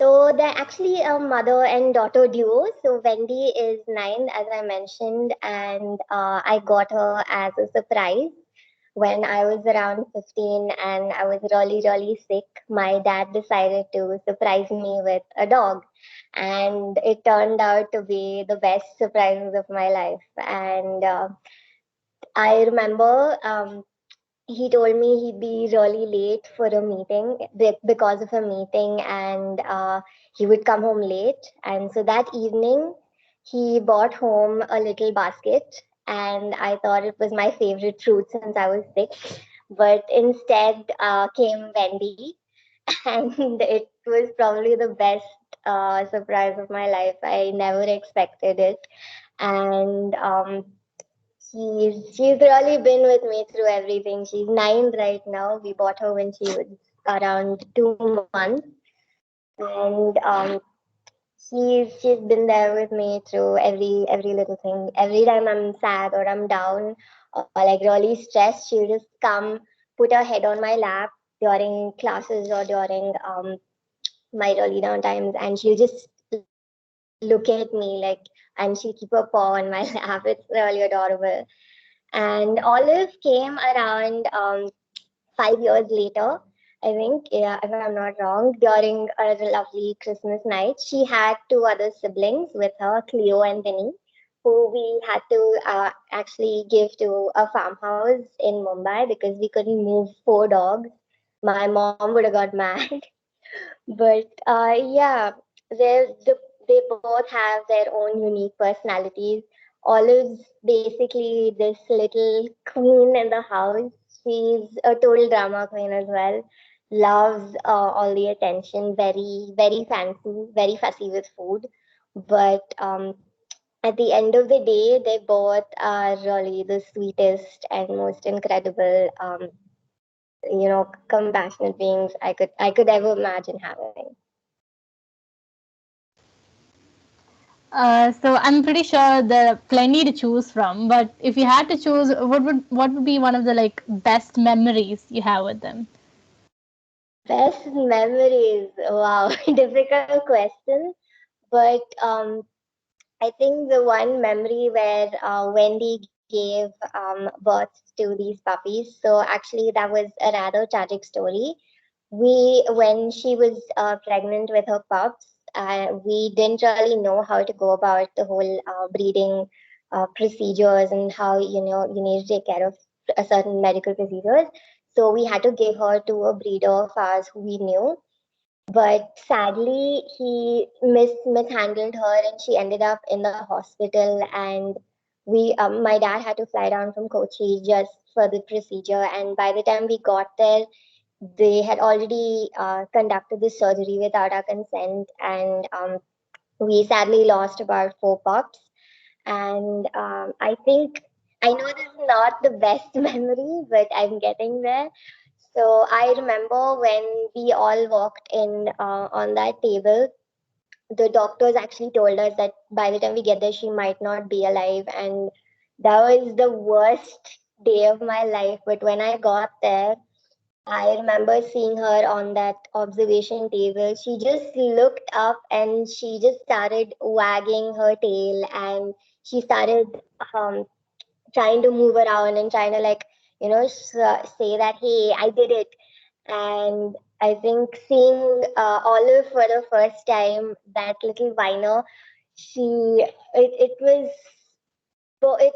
So they're actually a mother and daughter duo. So Wendy is 9, as I mentioned, and I got her as a surprise when I was around 15 and I was really, really sick. My dad decided to surprise me with a dog, and it turned out to be the best surprises of my life. And I remember he told me he'd be really late for a meeting because of a meeting, and he would come home late. And so that evening, he brought home a little basket, and I thought it was my favorite fruit since I was sick. But instead came Wendy, and it was probably the best surprise of my life. I never expected it, and she's really been with me through everything. She's 9 right now. We bought her when she was around 2 months, and she's been there with me through every little thing. Every time I'm sad or I'm down or like really stressed, she'll just come, put her head on my lap during classes or during my really down times, and she'll just look at me like, and she'll keep her paw on my lap. It's really adorable. And Olive came around 5 years later, I think, yeah, if I'm not wrong, during a lovely Christmas night. She had 2 other siblings with her, Cleo and Vinny, who we had to actually give to a farmhouse in Mumbai because we couldn't move 4 dogs. My mom would have got mad. But yeah, they both have their own unique personalities. Olive's basically this little queen in the house. She's a total drama queen as well. Loves all the attention, very, very fancy, very fussy with food. But at the end of the day, they both are really the sweetest and most incredible, compassionate beings I could ever imagine having. So I'm pretty sure there are plenty to choose from, but if you had to choose, what would be one of the like best memories you have with them? Best memories. Wow, difficult question. But I think the one memory where Wendy gave birth to these puppies. So actually, that was a rather tragic story. When she was pregnant with her pups, we didn't really know how to go about the whole breeding procedures and how you need to take care of a certain medical procedures. So we had to give her to a breeder of ours who we knew, but sadly he mishandled her and she ended up in the hospital. And my dad had to fly down from Kochi just for the procedure, and by the time we got there, they had already conducted the surgery without our consent, and we sadly lost about 4 pups. And I think, I know this is not the best memory, but I'm getting there. So I remember when we all walked in on that table, the doctors actually told us that by the time we get there, she might not be alive. And that was the worst day of my life. But when I got there, I remember seeing her on that observation table. She just looked up and she just started wagging her tail, and she started um, trying to move around and trying to, like, say that, hey, I did it. And I think seeing Olive for the first time, that little whiner, it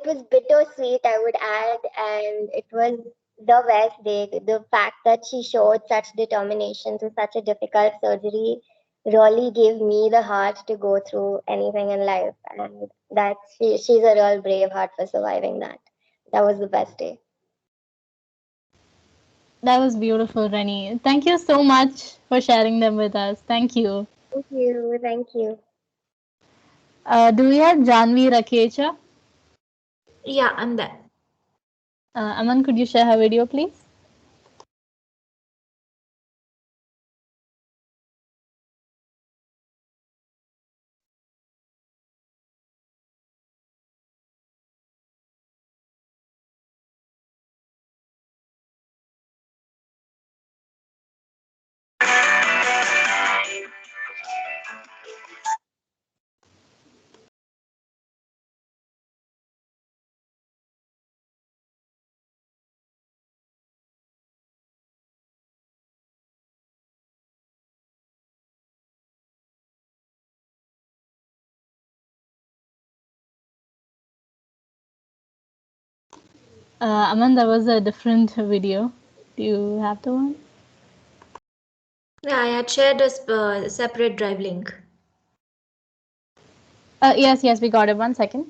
was bittersweet, I would add, and it was the best day. The fact that she showed such determination through such a difficult surgery really gave me the heart to go through anything in life, and she's a real brave heart for surviving that. That was the best day. That was beautiful, Rennie. Thank you so much for sharing them with us. Thank you. Thank you. Thank you. Do we have Janvi Rakecha? Yeah, I'm there. Aman, could you share her video, please? Aman, that was a different video. Do you have the one? Yeah, I had shared a separate drive link. Yes, we got it. 1 second.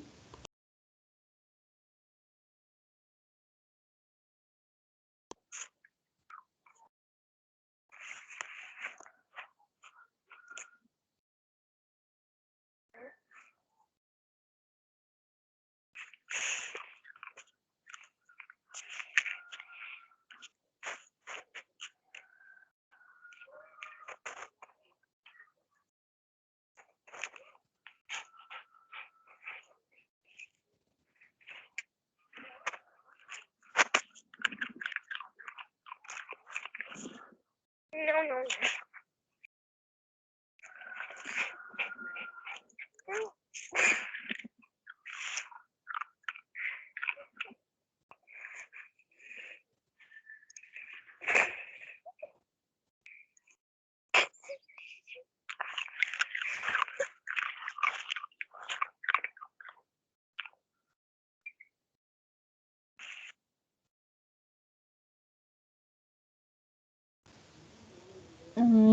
No, no, no.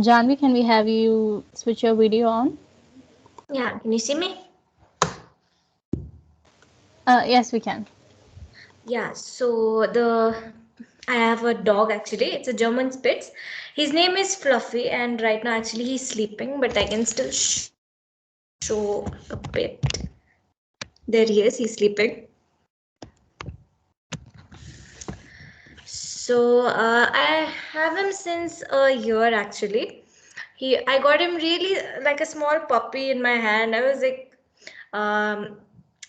Janvi, can we have you switch your video on? Yeah, can you see me? Yes, we can. Yeah, so I have a dog actually. It's a German Spitz. His name is Fluffy, and right now actually he's sleeping, but I can still show a bit. There he is. He's sleeping. So I have him since a year actually. I got him really like a small puppy in my hand. I was like,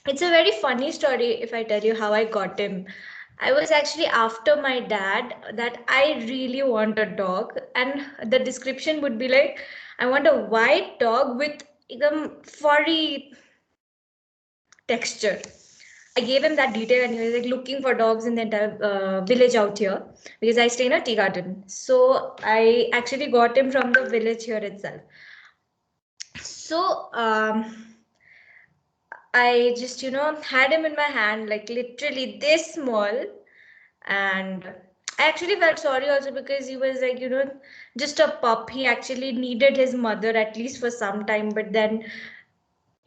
it's a very funny story if I tell you how I got him. I was actually after my dad that I really want a dog, and the description would be like, I want a white dog with furry texture. I gave him that detail, and he was like looking for dogs in the entire village out here because I stay in a tea garden. So I actually got him from the village here itself. So I just had him in my hand, like literally this small, and I actually felt sorry also because he was like, just a pup. He actually needed his mother at least for some time, but then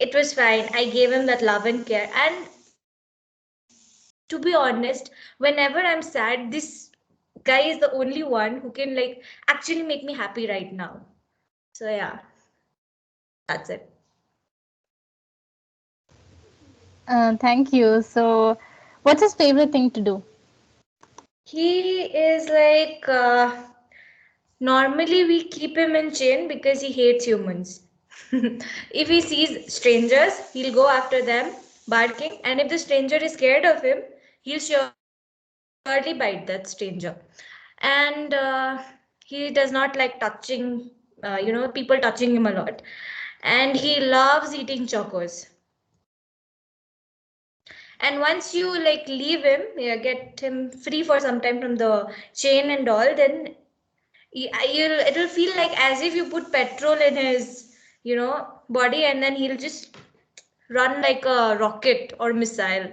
it was fine. I gave him that love and care. And to be honest, whenever I'm sad, this guy is the only one who can like actually make me happy right now. So yeah, that's it. Thank you. So, what's his favorite thing to do? He is like, normally we keep him in chain because he hates humans. If he sees strangers, he'll go after them, barking, and if the stranger is scared of him, he'll surely bite that stranger. And he does not like touching, people touching him a lot. And he loves eating chocos. And once you like leave him, get him free for some time from the chain and all, then it'll feel like as if you put petrol in his, body, and then he'll just run like a rocket or missile.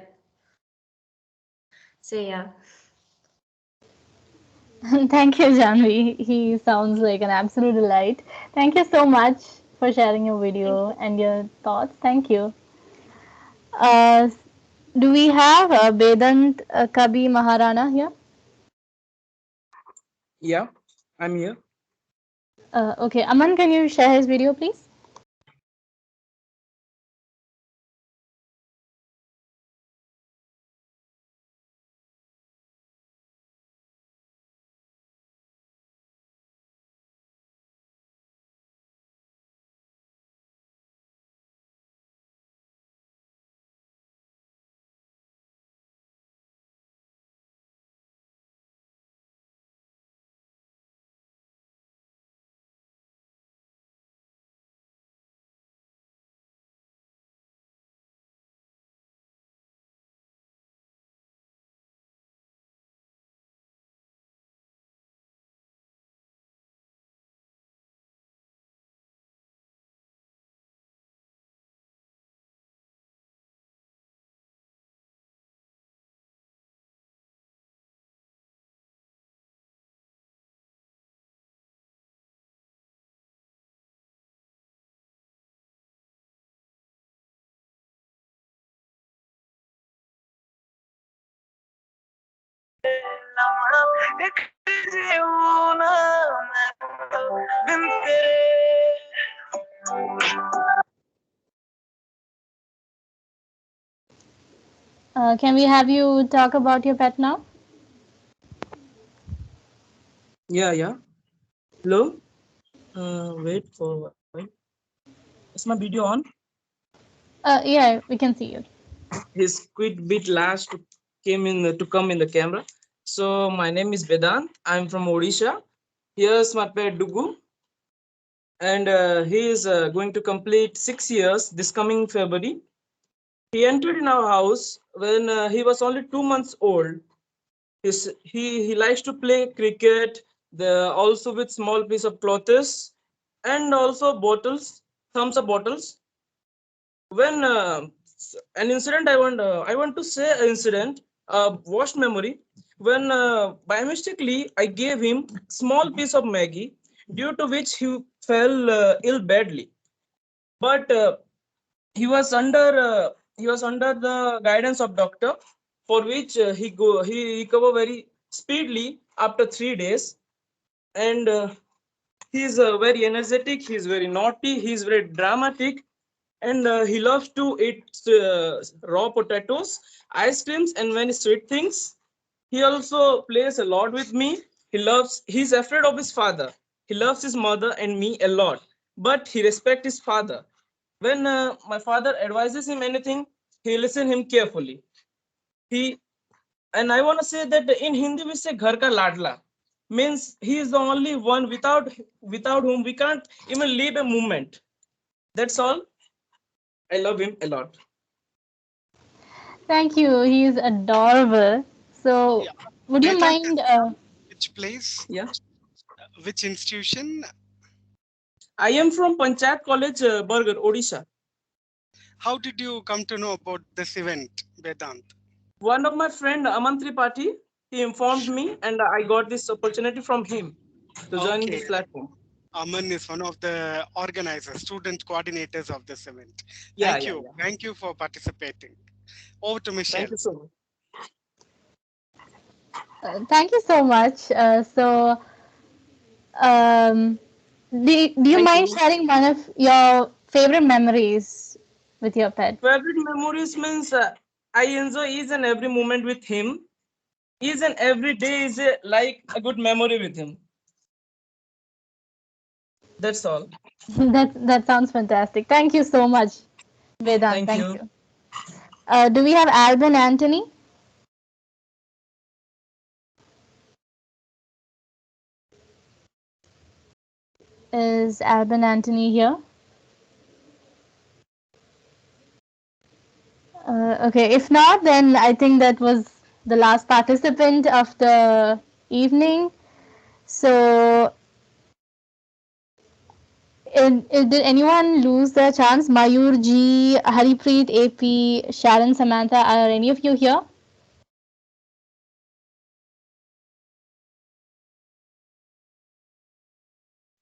So yeah. Thank you, Janvi. He sounds like an absolute delight. Thank you so much for sharing your video and your thoughts. Thank you. Uh, do we have Bedant Kabi Maharana here? Yeah, I'm here. Okay, Aman, can you share his video, please? Can we have you talk about your pet now? Yeah. Hello. Wait for wait. Is my video on? Yeah, we can see you. His quit bit last to come in the camera. So my name is Vedant. I'm from Odisha. Here's my pet Dugu, and he is going to complete 6 years this coming February. He entered in our house when he was only 2 months old. He likes to play cricket, also with small piece of clothes, and also bottles, thumbs up bottles. When an incident I want to say an incident, worst memory, when by mistakenly I gave him small piece of Maggie, due to which he fell ill badly. But he was under the guidance of doctor, for which he recover very speedily after 3 days. And he is very energetic, he is very naughty, he is very dramatic, and he loves to eat raw potatoes, ice creams, and many sweet things. He also plays a lot with me. He's afraid of his father. He loves his mother and me a lot, but he respects his father. When my father advises him anything, he listen him carefully. He And I want to say that in Hindi we say "ghar ka ladla," means he is the only one without whom we can't even live a moment. That's all. I love him a lot. Thank you. He's adorable. So, Yeah. would you Vedant, mind? which place? Yeah. Which institution? I am from Panchayat College, Bargar, Odisha. How did you come to know about this event, Vedant? One of my friend, Aman Tripathi, He informed me, and I got this opportunity from him to join Okay. this platform. Aman is one of the organizers, student coordinators of this event. Yeah, Thank yeah, you. yeah. Thank you for participating. Over to Michelle. Thank you so much. Thank you so much. Um, do you Thank mind you. sharing one of your favorite memories with your pet? Favorite memories means I enjoy each and every moment with him. Each and every day is like a good memory with him. That's all. That sounds fantastic. Thank you so much, Vedant. Thank Thank you. you. Do we have Alban Anthony? Is Alban Anthony here? Okay, if not, then I think that was the last participant of the evening. So, did anyone lose their chance? Mayur Ji, Haripreet, AP, Sharon, Samantha, are any of you here?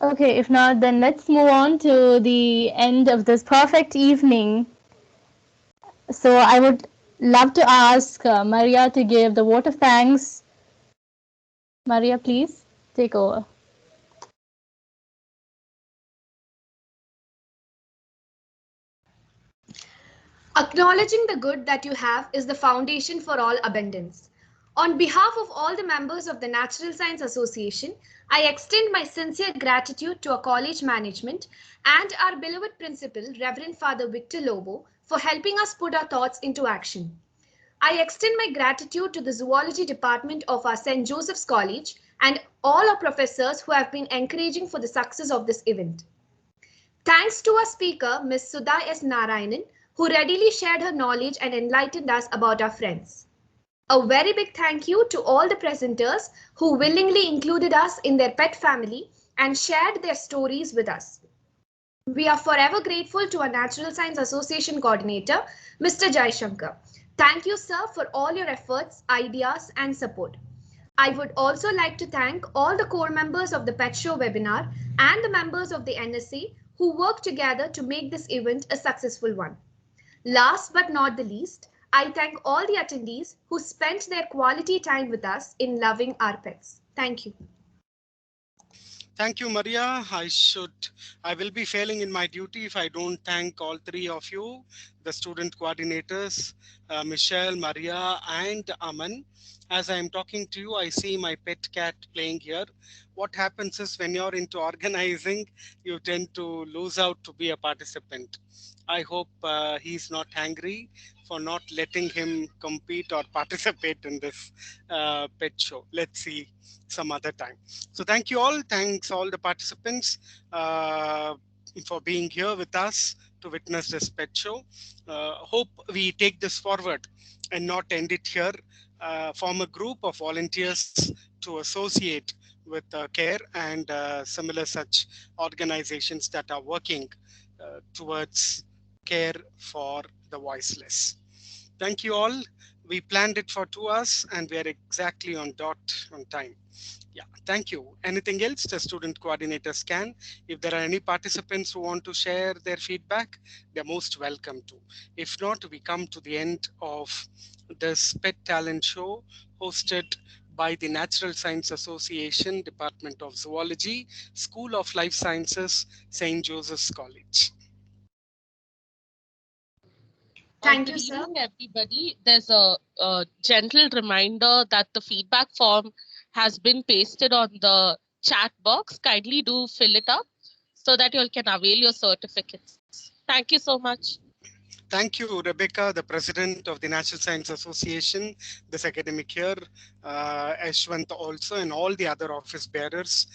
Okay, if not, then let's move on to the end of this perfect evening. So I would love to ask Maria to give the vote of thanks. Maria, please take over. Acknowledging the good that you have is the foundation for all abundance. On behalf of all the members of the Natural Science Association, I extend my sincere gratitude to our college management and our beloved principal, Reverend Father Victor Lobo, for helping us put our thoughts into action. I extend my gratitude to the Zoology Department of our St. Joseph's College and all our professors who have been encouraging for the success of this event. Thanks to our speaker, Ms. Sudha S. Narayanan, who readily shared her knowledge and enlightened us about our friends. A very big thank you to all the presenters who willingly included us in their pet family and shared their stories with us. We are forever grateful to our Natural Science Association coordinator, Mr. Jaishankar. Thank you, sir, for all your efforts, ideas, and support. I would also like to thank all the core members of the Pet Show webinar and the members of the NSA who worked together to make this event a successful one. Last but not the least, I thank all the attendees who spent their quality time with us in loving our pets. Thank you. Thank you, Maria. I will be failing in my duty if I don't thank all three of you, the student coordinators, Michelle, Maria, and Aman. As I am talking to you, I see my pet cat playing here. What happens is when you're into organizing, you tend to lose out to be a participant. I hope he's not angry for not letting him compete or participate in this pet show. Let's see some other time. So thank you all. Thanks all the participants for being here with us to witness this pet show. Hope we take this forward and not end it here. Form a group of volunteers to associate with CARE and similar such organizations that are working towards care for the voiceless. Thank you all. We planned it for 2 hours and we are exactly on time. Yeah, thank you. Anything else the student coordinators can? If there are any participants who want to share their feedback, they're most welcome to. If not, we come to the end of this Pet Talent Show hosted by the Natural Science Association, Department of Zoology, School of Life Sciences, St. Joseph's College. Thank you, good sir. evening, everybody. There's a gentle reminder that the feedback form has been pasted on the chat box. Kindly do fill it up so that you all can avail your certificates. Thank you so much. Thank you, Rebecca, the president of the Natural Science Association, this academic year, Ashwant also, and all the other office bearers.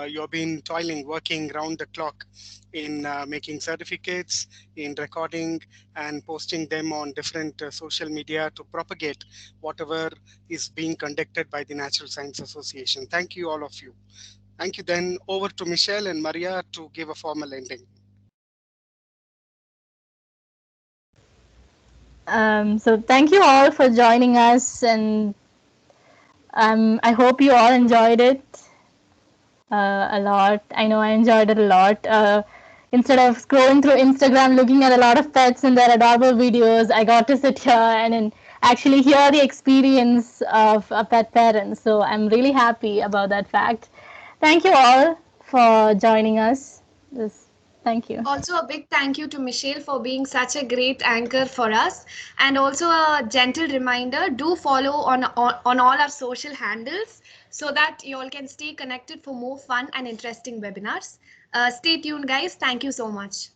You've been toiling, working round the clock in making certificates, in recording and posting them on different social media to propagate whatever is being conducted by the Natural Science Association. Thank you, all of you. Thank you. Then over to Michelle and Maria to give a formal ending. So thank you all for joining us, and I hope you all enjoyed it a lot. I know I enjoyed it a lot. Instead of scrolling through Instagram looking at a lot of pets and their adorable videos, I got to sit here and actually hear the experience of a pet parent. So I'm really happy about that fact. Thank you all for joining us. Thank you. Also, a big thank you to Michelle for being such a great anchor for us. And also a gentle reminder, do follow on all our social handles so that you all can stay connected for more fun and interesting webinars. Stay tuned, guys. Thank you so much.